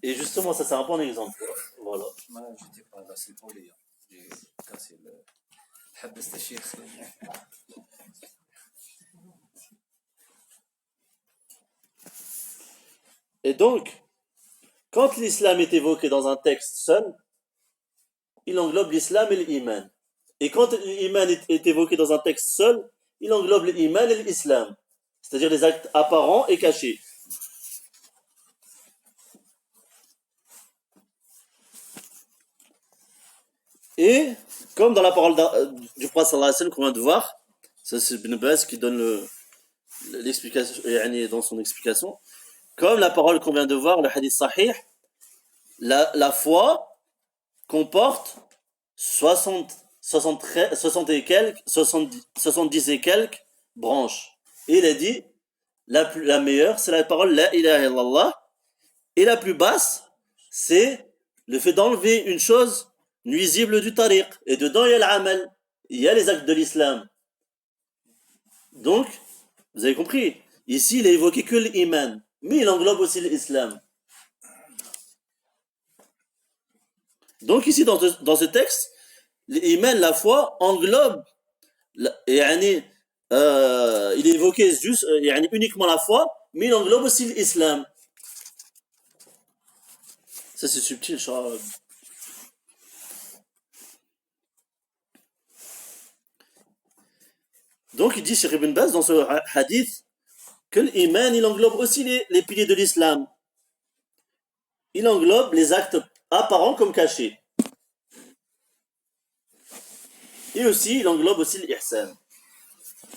et justement, ça c'est un bon exemple. Voilà.
ما j'étais pas là, c'est pour les j'ai cassé le حبست الشيخ.
Et donc, quand l'islam est évoqué dans un texte seul, il englobe l'islam et l'iman. Et quand l'iman est évoqué dans un texte seul, il englobe l'iman et l'islam. C'est-à-dire les actes apparents et cachés. Et comme dans la parole du prophète sallallahu alayhi wa sallam qu'on vient de voir, ça c'est Ibn Baz qui donne l'explication, dans son explication, comme la parole qu'on vient de voir, le hadith sahih, la foi comporte 70 et quelques branches. Et il a dit, la meilleure, c'est la parole La ilaha illallah, et la plus basse, c'est le fait d'enlever une chose nuisible du tariq. Et dedans, il y a l'amal, il y a les actes de l'islam. Donc, vous avez compris, ici, il a évoqué que l'iman, mais il englobe aussi l'islam. Donc ici, dans ce texte, l'iman, la foi, englobe, il est évoqué juste, uniquement la foi, mais il englobe aussi l'islam. Ça c'est subtil, Charles. Donc il dit Cheikh Ibn Baz dans ce hadith que l'iman, il englobe aussi les piliers de l'islam. Il englobe les actes apparents comme cachés. Et aussi, il englobe aussi l'ihsan.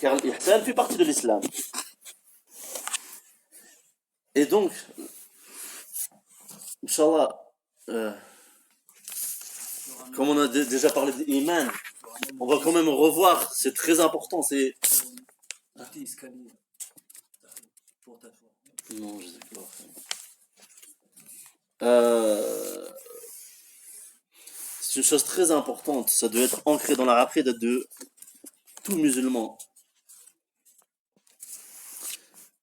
Car l'ihsan fait partie de l'islam. Et donc, Inch'Allah, comme on a déjà parlé d'iman, on va quand même revoir, c'est très important, c'est...
Petit escalier pour ta foi.
Non, je sais pas. C'est une chose très importante, ça doit être ancré dans la aqida de tout musulman.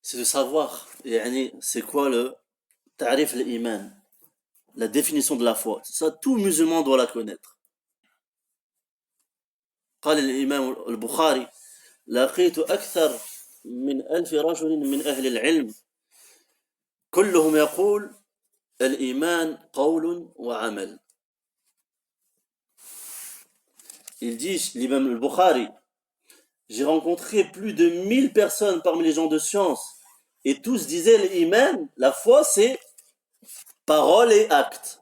C'est de savoir, c'est quoi le ta'rif l'iman, la définition de la foi. Ça, tout musulman doit la connaître. قال الإمام البخاري لقيت أكثر من 1000 رجل من أهل العلم كلهم يقول الإيمان قول وعمل. Il dit, l'imam al-Bukhari, j'ai rencontré plus de 1000 personnes parmi les gens de science et tous disaient l'iman, la foi c'est parole et acte.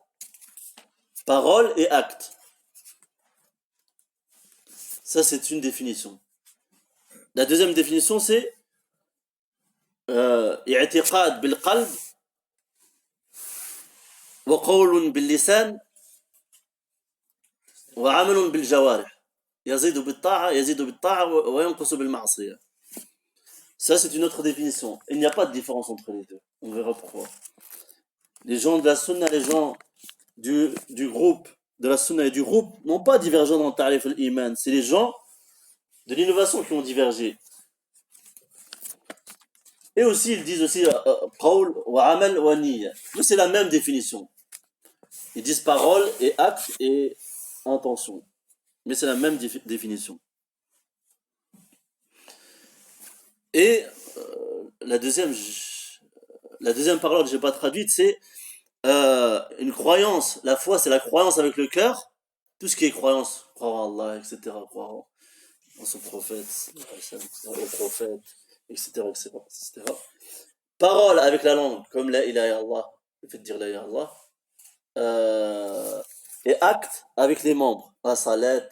Parole et acte. Ça, c'est une définition. La deuxième définition, c'est i'tiqad bil qalb wa qawlun bil lisan wa amalun bil jawarih. Yazidu bil ta'a, yazidu bil ta'a wa yanqusu bil ma'siyah. Ça, c'est une autre définition. Il n'y a pas de différence entre les deux. On verra pourquoi. Les gens de la sunna, les gens du groupe, de la sunna et du groupe, n'ont pas divergé dans le ta'rif al-iman. C'est les gens de l'innovation qui ont divergé. Et aussi, ils disent aussi qawl wa amal wa niyya. Mais c'est la même définition. Ils disent parole et acte et intention. Mais c'est la même définition. Et la deuxième parole que je n'ai pas traduite, c'est une croyance. La foi, c'est la croyance avec le cœur. Tout ce qui est croyance, croire en Allah, etc., croire en son prophète, au prophète, etc., etc. Parole avec la langue, comme la ilaha illallah, le fait de dire la ilaha illallah. Et acte avec les membres, la salat,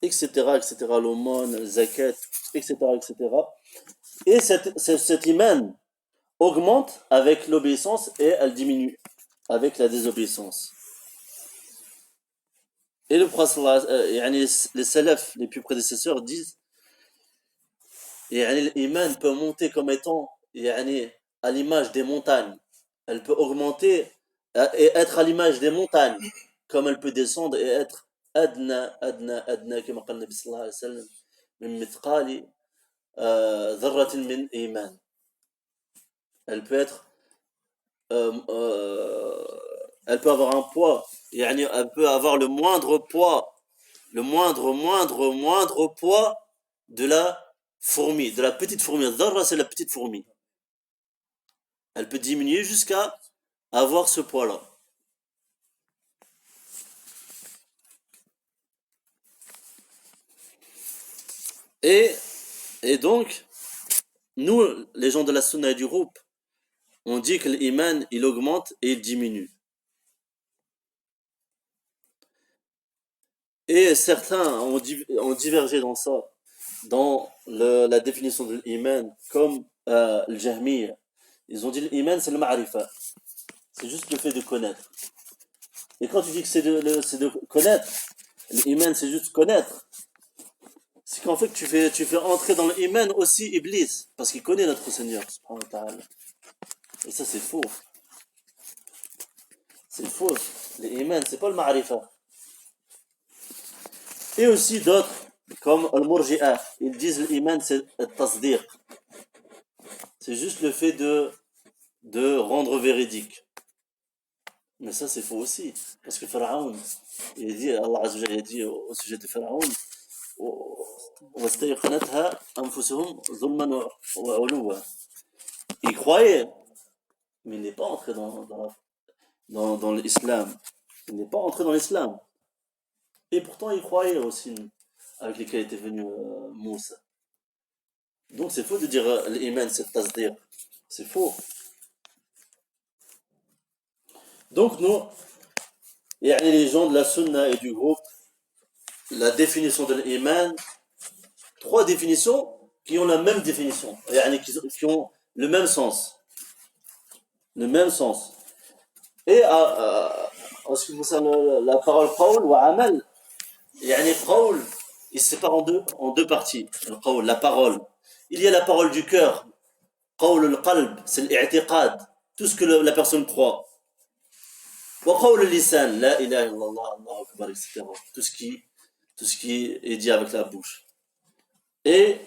etc., etc., l'aumône, le zakat, etc., etc. Et cet iman augmente avec l'obéissance et elle diminue avec la désobéissance. Et le prophète, les salafs, les plus prédécesseurs disent l'iman peut monter comme étant à l'image des montagnes. Elle peut augmenter et être à l'image des montagnes, comme elle peut descendre et être adna, comme a dit le Nabi sallallahu alayhi wa sallam, min mithqali dharratin min iman. Elle peut être elle peut avoir un poids, elle peut avoir le moindre poids, le moindre poids de la fourmi, de la petite fourmi. Dharra, c'est la petite fourmi. Elle peut diminuer jusqu'à avoir ce poids-là. Et donc, nous, les gens de la sunna et du groupe, on dit que l'iman, il augmente et il diminue. Et certains ont divergé dans ça, dans la définition de l'iman, comme le Jahmiya. Ils ont dit l'iman, c'est le ma'rifa. C'est juste le fait de connaître. Et quand tu dis que c'est de connaître, l'iman, c'est juste connaître, c'est qu'en fait, tu fais entrer dans l'iman aussi Iblis, parce qu'il connaît notre Seigneur, subhanahu wa ta'ala. Et ça, c'est faux. C'est faux. L'iman, c'est pas le ma'rifa. Et aussi d'autres, comme Al-Murji'a, ils disent l'iman c'est le tasdiq. C'est juste le fait de rendre véridique. Mais ça c'est faux aussi. Parce que Pharaon, Allah Azza wa Jalla dit au sujet de Pharaon, وَاسْتَيْقَنَتْهَا أَنفُسُهُمْ ظُلْمًا وَعُلُوًّا. Il croyait, mais il n'est pas entré dans l'islam. Il n'est pas entré dans l'islam. Et pourtant, il croyait aussi avec lesquels était venu Moussa. Donc, c'est faux de dire l'iman, c'est tasdir. C'est faux. Donc, nous, les gens de la sunna et du groupe, la définition de l'iman, 3 définitions qui ont la même définition, qui ont le même sens. Le même sens. Et en ce qui concerne la parole qawl wa amal, qawl, il se sépare en deux parties. La parole. Il y a la parole du cœur. Qawl al-qalb, c'est l'i'tiqad, tout ce que la personne croit. Wa qawl al-lisan, la ilaha illallah, Allahu akbar, etc. Tout ce qui est dit avec la bouche. Et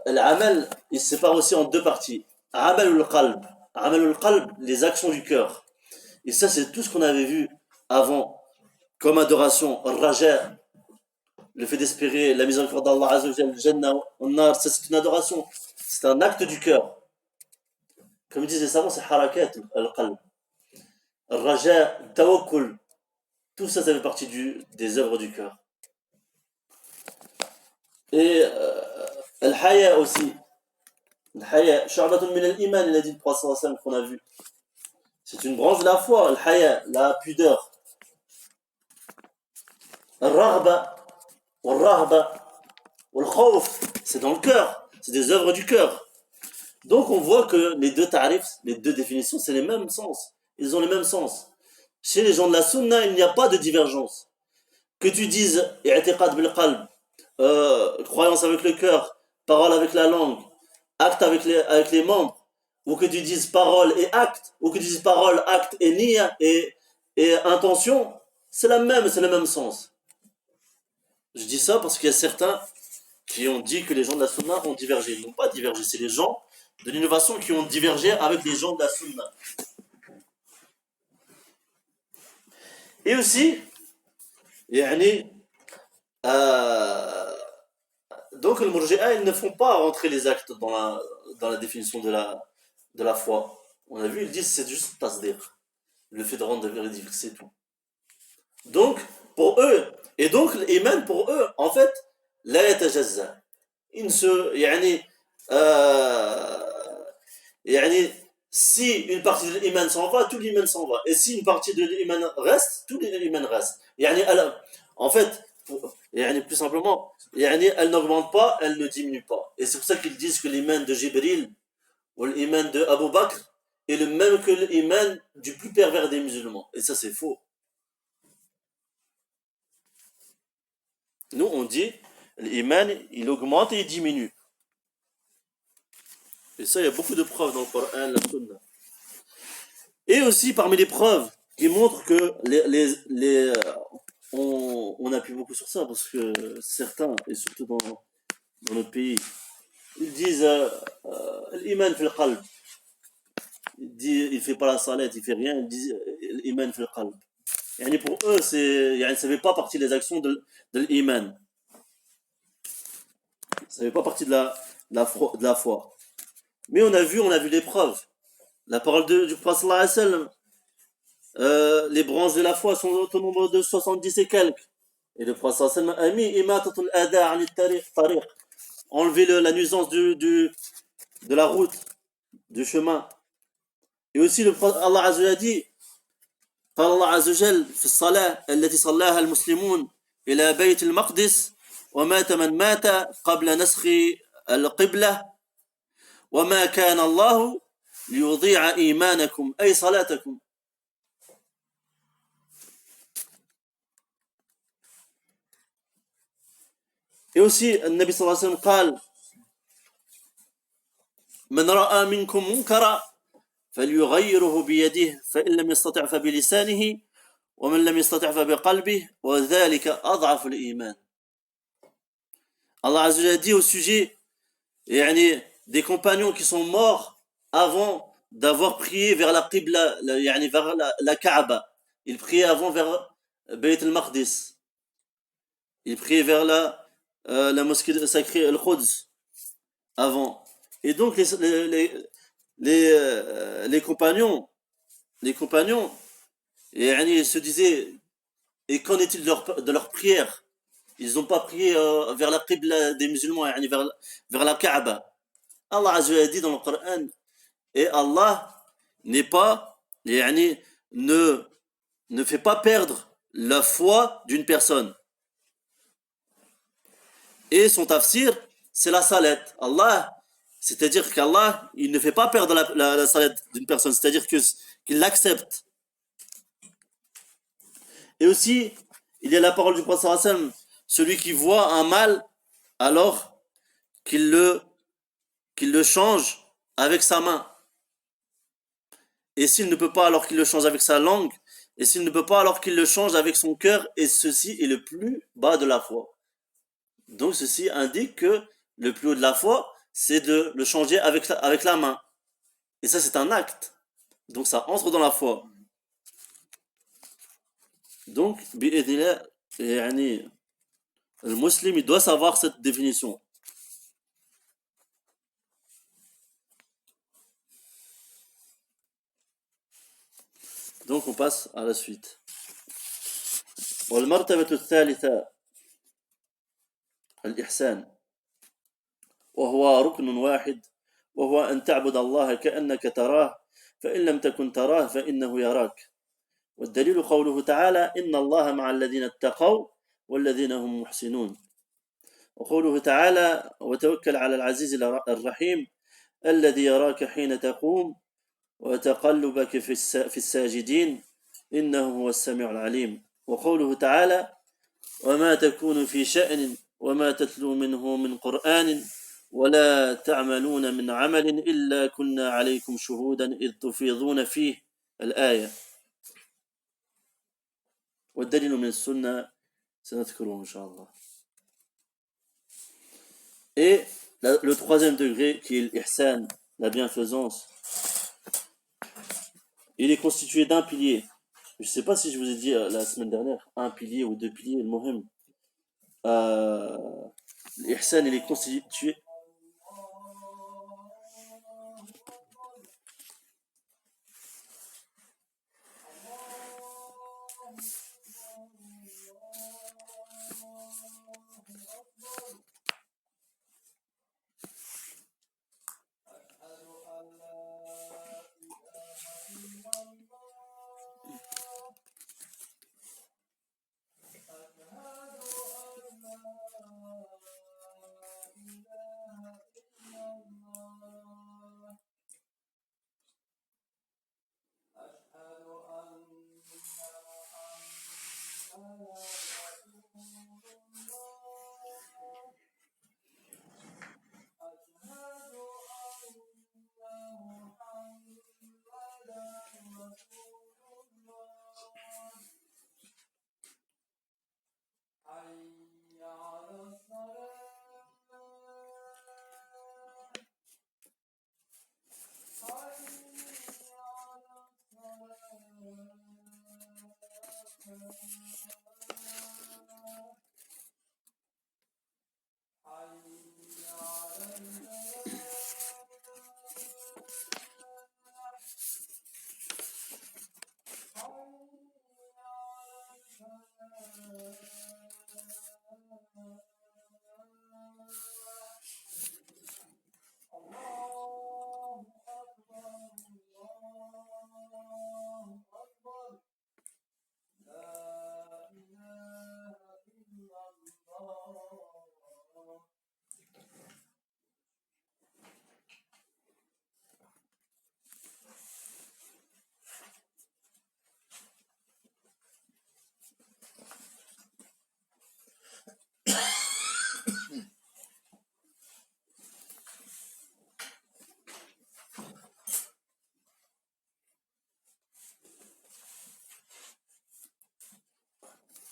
l'amal, il se sépare aussi en 2 parties. Amal al-qalb. Amal al-qalb, les actions du cœur. Et ça, c'est tout ce qu'on avait vu avant, comme adoration, raja, le fait d'espérer la miséricorde d'Allah Azza wa Jalla, le Jannah, ça c'est une adoration, c'est un acte du cœur. Comme disent les savants, c'est harakat al-qalb. Raja, tawakkul, tout ça, ça fait partie des œuvres du cœur. Et al-haya aussi. Al-haya, shu'batun min al-iman, il a dit le prophète sallallahu alayhi wa sallam qu'on a vu. C'est une branche de la foi, le haya, la pudeur. Al-raghba, wal-rahba, wal-khawf, c'est dans le cœur, c'est des œuvres du cœur. Donc on voit que les deux tarifs, les deux définitions, c'est les mêmes sens. Ils ont les mêmes sens. Chez les gens de la sunna, il n'y a pas de divergence. Que tu dises i'tiqad bil qalb, croyance avec le cœur, parole avec la langue, acte avec les membres, ou que tu dises parole et acte, ou que tu dises parole, acte et niya et intention, c'est le même sens. Je dis ça parce qu'il y a certains qui ont dit que les gens de la sunna ont divergé. Ils n'ont pas divergé, c'est les gens de l'innovation qui ont divergé avec les gens de la sunna. Et aussi, يعني, donc les Murji'a, ils ne font pas rentrer les actes dans la définition de la foi. On a vu, ils disent c'est juste tasdir, le fait de rendre véridique, c'est tout. Donc, pour eux, et donc l'iman pour eux, en fait, la yatajazza. Il ne se, يعني, si une partie de l'iman s'en va, tout l'iman s'en va. Et si une partie de l'iman reste, tout l'iman reste. En fait, plus simplement, elle n'augmente pas, elle ne diminue pas. Et c'est pour ça qu'ils disent que l'iman de Jibril ou l'iman de Abu Bakr est le même que l'iman du plus pervers des musulmans. Et ça, c'est faux. Nous, on dit, l'iman, il augmente et il diminue. Et ça, il y a beaucoup de preuves dans le Coran, la Sunna. Et aussi, parmi les preuves qui montrent que on appuie beaucoup sur ça, parce que certains, et surtout dans notre pays, ils disent l'iman fil qalb. Il fait pas la salat, il fait rien, ils disent l'iman fil qalb. Pour eux, ça fait pas partie des actions de l'iman. Ça fait pas partie de la foi. Mais on a vu les preuves. La parole du prophète sallallahu alayhi wa sallam, les branches de la foi sont au nombre de 70 et quelques. Et le prophète sallallahu alayhi wa sallam a mis imatatul ada anit tariq, enlever la nuisance de la route, du chemin. Et aussi le prophète Allah Azza wa dit قال الله عز وجل في الصلاة التي صلاها المسلمون إلى بيت المقدس ومات من مات قبل نسخ القبلة وما كان الله ليضيع إيمانكم أي صلاتكم. Et aussi, le Nabi sallallahu alayhi wa sallam قال من رأى منكم منكرا فليغيره بيده فإن لم يستطع فبلسانه ومن لم يستطع فبقلبه وذلك أضعف الإيمان. Allah Azza wa Jalla dit au sujet des compagnons qui sont morts avant d'avoir prié vers la Qibla, vers la Kaaba. Ils priaient avant vers Bayt al-Maqdis. Ils priaient vers la mosquée sacrée Al-Quds avant. Et donc les compagnons, ils se disaient, et qu'en est-il de leur prière? Ils n'ont pas prié vers la Qibla des musulmans, vers la Kaaba. Allah Azza wa Jalla dit dans le Coran, et Allah n'est pas, ne fait pas perdre la foi d'une personne. Et son tafsir, c'est la salat. C'est-à-dire qu'Allah, il ne fait pas perdre la salat d'une personne, c'est-à-dire qu'il l'accepte. Et aussi, il y a la parole du prophète sallallahu alayhi wa sallam, celui qui voit un mal, alors qu'il le change avec sa main. Et s'il ne peut pas, alors qu'il le change avec sa langue. Et s'il ne peut pas, alors qu'il le change avec son cœur. Et ceci est le plus bas de la foi. Donc ceci indique que le plus haut de la foi, c'est de le changer avec la main. Et ça, c'est un acte. Donc ça entre dans la foi. Donc, le musulman, il doit savoir cette définition. Donc on passe à la suite. والمرتبة الثالثة الإحسان وهو ركن واحد وهو أن تعبد الله كأنك تراه فإن لم تكن تراه فإنه يراك. والدليل قوله تعالى إن الله مع الذين اتقوا والذين هم محسنون. وقوله تعالى وتوكل على العزيز الرحيم الذي يراك حين تقوم وتقلبك في الساجدين إنه هو السميع العليم. وقوله تعالى وما تكون في شأن وما تتلو منه من قرآن ولا تعملون من عمل إلا كنا عليكم شهودا إذ تفيضون فيه الآية. والدليل من السنة سنذكره إن شاء الله. Et le troisième degré qui est l'ihsan, la bienfaisance, il est constitué d'un pilier. Je ne sais pas si je vous ai dit la semaine dernière, un pilier ou deux piliers, le muhim. L'ihsan, il est constitué.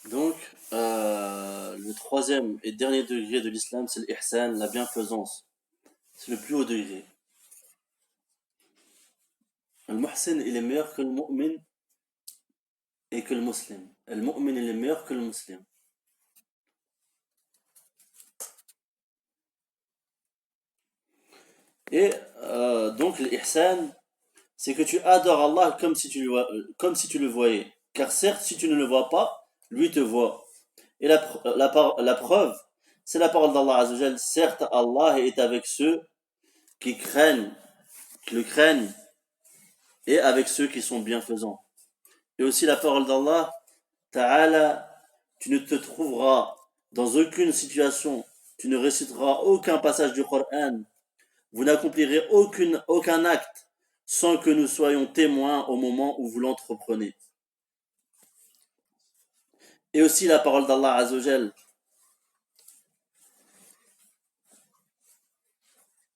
Donc, le troisième et dernier degré de l'islam, c'est l'ihsan, la bienfaisance. C'est le plus haut degré. Le muhsin, il est meilleur que le mu'min et que le musulman. Le mu'min, il est meilleur que le musulman. Et donc, l'ihsan, c'est que tu adores Allah comme si tu le voyais. Car certes, si tu ne le vois pas, lui te voit. Et la preuve, c'est la parole d'Allah Azzawajal. Certes, Allah est avec ceux qui le craignent, et avec ceux qui sont bienfaisants. Et aussi la parole d'Allah Ta'ala, tu ne te trouveras dans aucune situation, tu ne réciteras aucun passage du Coran, vous n'accomplirez aucun acte sans que nous soyons témoins au moment où vous l'entreprenez. Et aussi la parole d'Allah Azzawajal.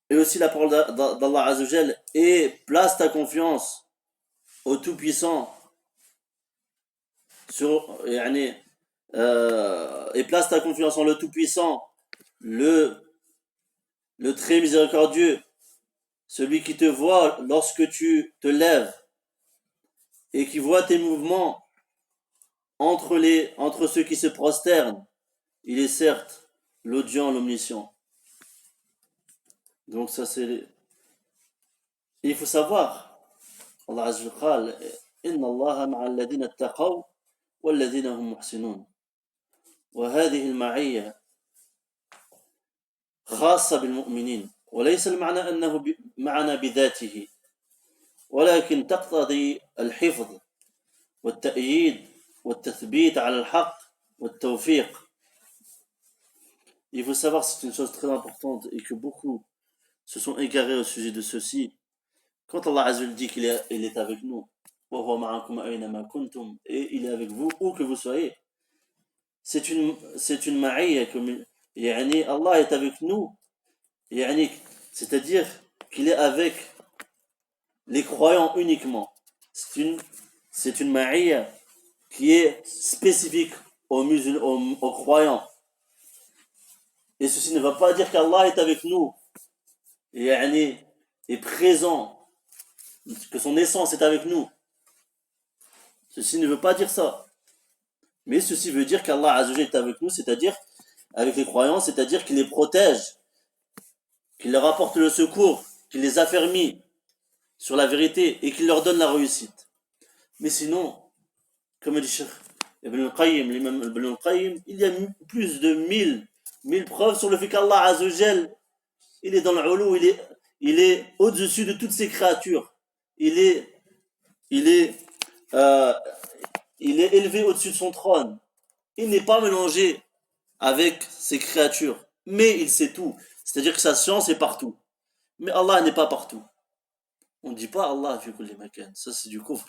Et aussi la parole d'Allah Azzawajal. Et place ta confiance au Tout-Puissant. Et place ta confiance en le Tout-Puissant, le très miséricordieux, celui qui te voit lorsque tu te lèves et qui voit tes mouvements entre ceux qui se prosternent. Il est certes l'audient, l'omniscient. Donc ça c'est... Il faut savoir, Allah Azza wa Jalla, Inna Allah ma'a alladhina attaqaw والذين هم محسنون. وهذه المعية خاصة بالمؤمنين وليس المعنى أنه معنا بذاته ولكن تقتضي الحفظ والتأييد والتثبيت على الحق والتوفيق. Il faut savoir, c'est une chose très importante et que beaucoup se sont égarés au sujet de ceci. Quand Allah Azza wa Jalla dit il est avec nous, وهو معكم أينما كنتم, et il est avec vous où que vous soyez, c'est une ma'iyya, يعني Allah est avec nous, يعني, c'est-à-dire qu'il est avec les croyants uniquement. C'est une ma'iyya qui est spécifique aux musulmans, aux croyants. Et ceci ne va pas dire qu'Allah est avec nous, يعني, est présent, que son essence est avec nous. Ceci ne veut pas dire ça. Mais ceci veut dire qu'Allah Azza wa Jalla est avec nous, c'est-à-dire avec les croyants, c'est-à-dire qu'il les protège, qu'il leur apporte le secours, qu'il les affermit sur la vérité et qu'il leur donne la réussite. Mais sinon, comme dit Cheikh Ibn al-Qayyim, l'imam Ibn al-Qayyim, il y a plus de 1000 preuves sur le fait qu'Allah Azza wa Jalla, il est dans le ulou, il est au-dessus de toutes ses créatures. Il est élevé au-dessus de son trône. Il n'est pas mélangé avec ses créatures, mais il sait tout. C'est-à-dire que sa science est partout. Mais Allah n'est pas partout. On ne dit pas Allah fi kulli makan. Ça, c'est du kufr.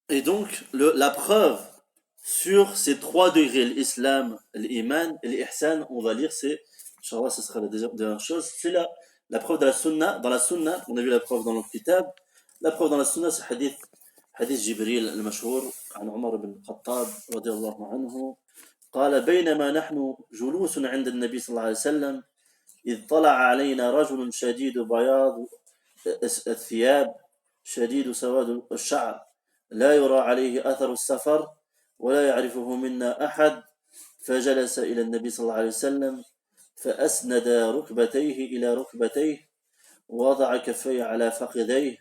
Et donc, la preuve sur ces 3 degrés, l'islam, l'iman et l'ihsan, on va lire, c'est, Inch'Allah, ce sera la dernière chose, c'est la preuve de la sunna. Dans la sunna, on a vu la preuve dans le kitab. La preuve dans la sunna, c'est حديث جبريل المشهور عن عمر بن الخطاب رضي الله عنه قال بينما نحن جلوس عند النبي صلى الله عليه وسلم إذ طلع علينا رجل شديد بياض الثياب شديد سواد الشعر لا يرى عليه أثر السفر ولا يعرفه منا أحد فجلس إلى النبي صلى الله عليه وسلم فأسند ركبتيه إلى ركبتيه ووضع كفيه على فخذيه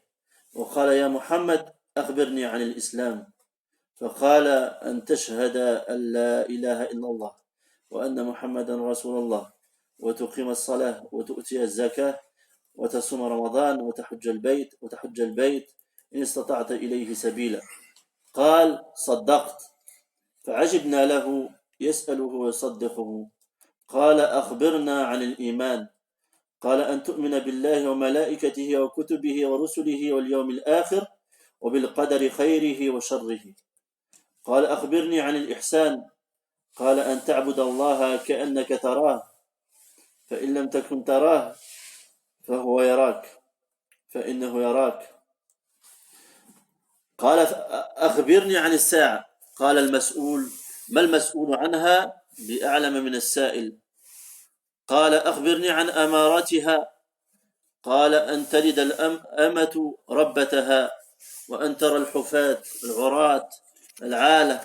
وقال يا محمد أخبرني عن الإسلام فقال أن تشهد أن لا إله إلا الله وأن محمدا رسول الله وتقيم الصلاة وتؤتي الزكاة وتصوم رمضان وتحج البيت إن استطعت إليه سبيلا قال صدقت فعجبنا له يسأله ويصدقه قال أخبرنا عن الإيمان قال أن تؤمن بالله وملائكته وكتبه ورسله واليوم الآخر وبالقدر خيره وشره قال أخبرني عن الإحسان قال أن تعبد الله كأنك تراه فإن لم تكن تراه فهو يراك فإنه يراك قال أخبرني عن الساعة قال المسؤول ما المسؤول عنها بأعلم من السائل قال أخبرني عن أمارتها قال أن تلد الأمة ربتها وأن ترى الحفاة العراة العالة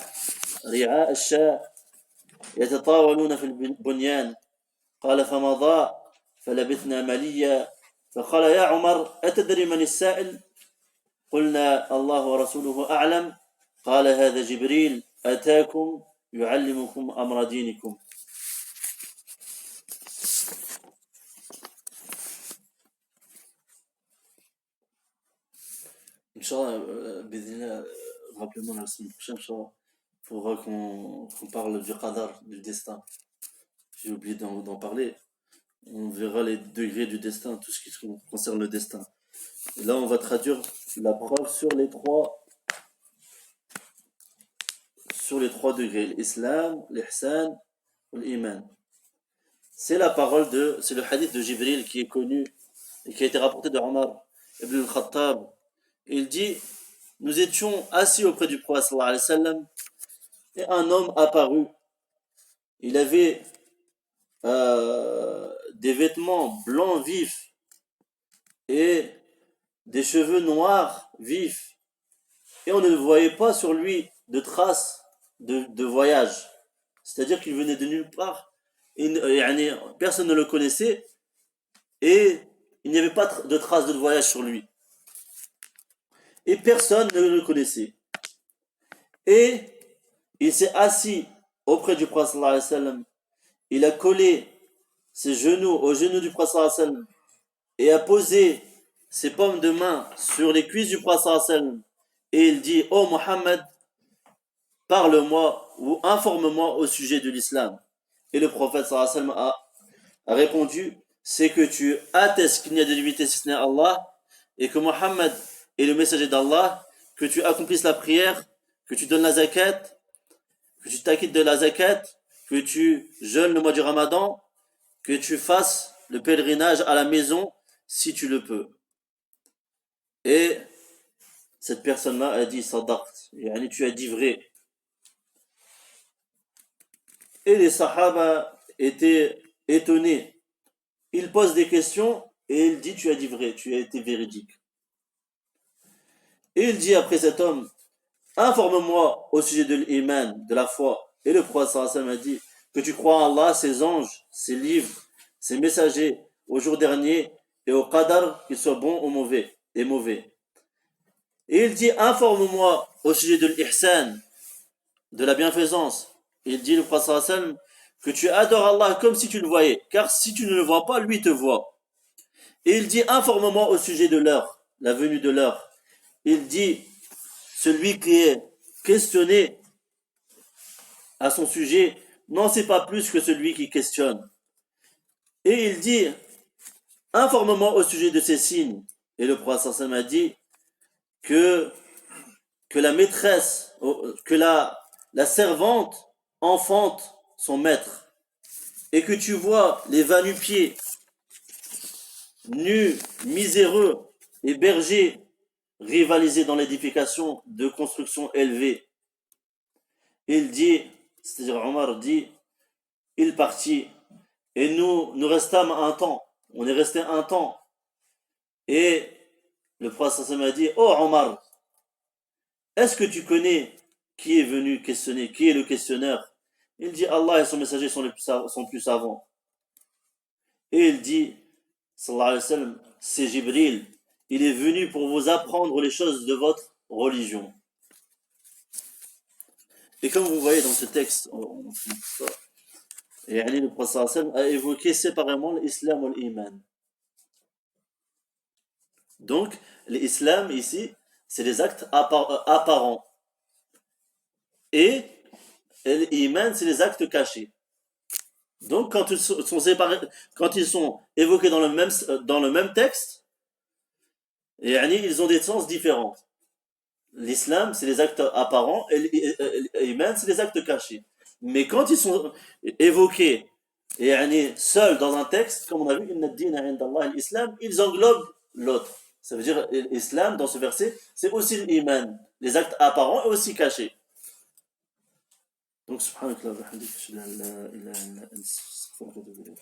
رعاء الشاة يتطاولون في البنيان قال فمضى فلبثنا مليا فقال يا عمر أتدري من السائل قلنا الله ورسوله أعلم قال هذا جبريل أتاكم يعلمكم أمر دينكم. Inch'Allah, rappelez-moi la semaine prochaine, Inch'Allah, il faudra qu'on parle du qadar, du destin. J'ai oublié d'en parler. On verra les degrés du destin, tout ce qui concerne le destin. Et là, on va traduire la preuve sur les trois degrés, l'islam, l'ihsan, l'iman. C'est le hadith de Jibril qui est connu et qui a été rapporté de Omar ibn al-Khattab. Il dit, nous étions assis auprès du prophète sallallahu alayhi wa sallam et un homme apparut. Il avait des vêtements blancs vifs et des cheveux noirs vifs. Et on ne voyait pas sur lui de traces de voyage. C'est-à-dire qu'il venait de nulle part. Et, personne ne le connaissait et il n'y avait pas de traces de voyage sur lui. Et personne ne le connaissait. Et il s'est assis auprès du prophète sallallahu alayhi wa sallam. Il a collé ses genoux aux genoux du prophète sallallahu alayhi wa sallam et a posé ses paumes de main sur les cuisses du prophète sallallahu alayhi wa sallam. Et il dit, oh Mohammed, parle-moi ou informe-moi au sujet de l'islam. Et le prophète sallallahu alayhi wa sallam a répondu, c'est que tu attestes qu'il n'y a de divinité si ce n'est Allah et que Mohammed est le messager d'Allah, que tu accomplisses la prière, que tu donnes la zakat, que tu t'acquittes de la zakat, que tu jeûnes le mois du Ramadan, que tu fasses le pèlerinage à la maison si tu le peux. Et cette personne-là a dit sadaqt, yani tu as dit vrai. Et les sahaba étaient étonnés. Il pose des questions et il dit tu as dit vrai, tu as été véridique. Et il dit après cet homme, informe-moi au sujet de l'iman, de la foi. Et le prophète sallallahu alayhi wa sallam a dit que tu crois en Allah, ses anges, ses livres, ses messagers, au jour dernier et au qadar, qu'ils soient bons ou mauvais, et mauvais. Et il dit informe-moi au sujet de l'ihsan, de la bienfaisance. Il dit le prophète sallallahu alayhi wa sallam que tu adores Allah comme si tu le voyais, car si tu ne le vois pas, lui te voit. Et il dit informe-moi au sujet de l'heure, la venue de l'heure. Il dit celui qui est questionné à son sujet n'en sait pas plus que celui qui questionne. Et il dit informe-moi au sujet de ces signes. Et le prophète sallallahu alayhi wa sallam a dit que la maîtresse, que la servante enfante son maître, et que tu vois les va-nu-pieds, nus, miséreux et bergers rivaliser dans l'édification de constructions élevées. Il dit, c'est-à-dire Omar dit, il partit et nous restâmes un temps. On est resté un temps. Et le prophète m'a dit, oh Omar, est-ce que tu connais qui est venu questionner, qui est le questionneur? Il dit, Allah et son messager sont plus savants. Et il dit, sallallahu alayhi wa sallam, c'est Jibril. Il est venu pour vous apprendre les choses de votre religion. Et comme vous voyez dans ce texte, le prophète a évoqué séparément l'islam et l'iman. Donc, l'islam ici, c'est les actes apparents. Et l'iman, c'est les actes cachés. Donc, quand ils sont séparés, quand ils sont évoqués dans le même texte, ils ont des sens différents. L'islam, c'est les actes apparents et l'iman, c'est les actes cachés. Mais quand ils sont évoqués seuls dans un texte, comme on a vu, l'islam, ils englobent l'autre. Ça veut dire l'islam, dans ce verset, c'est aussi l'iman, les actes apparents et aussi cachés. Donc, subhanakallah wa bihamdika, ashhadu an la ilaha illa anta, astaghfiruka wa atubu ilayk.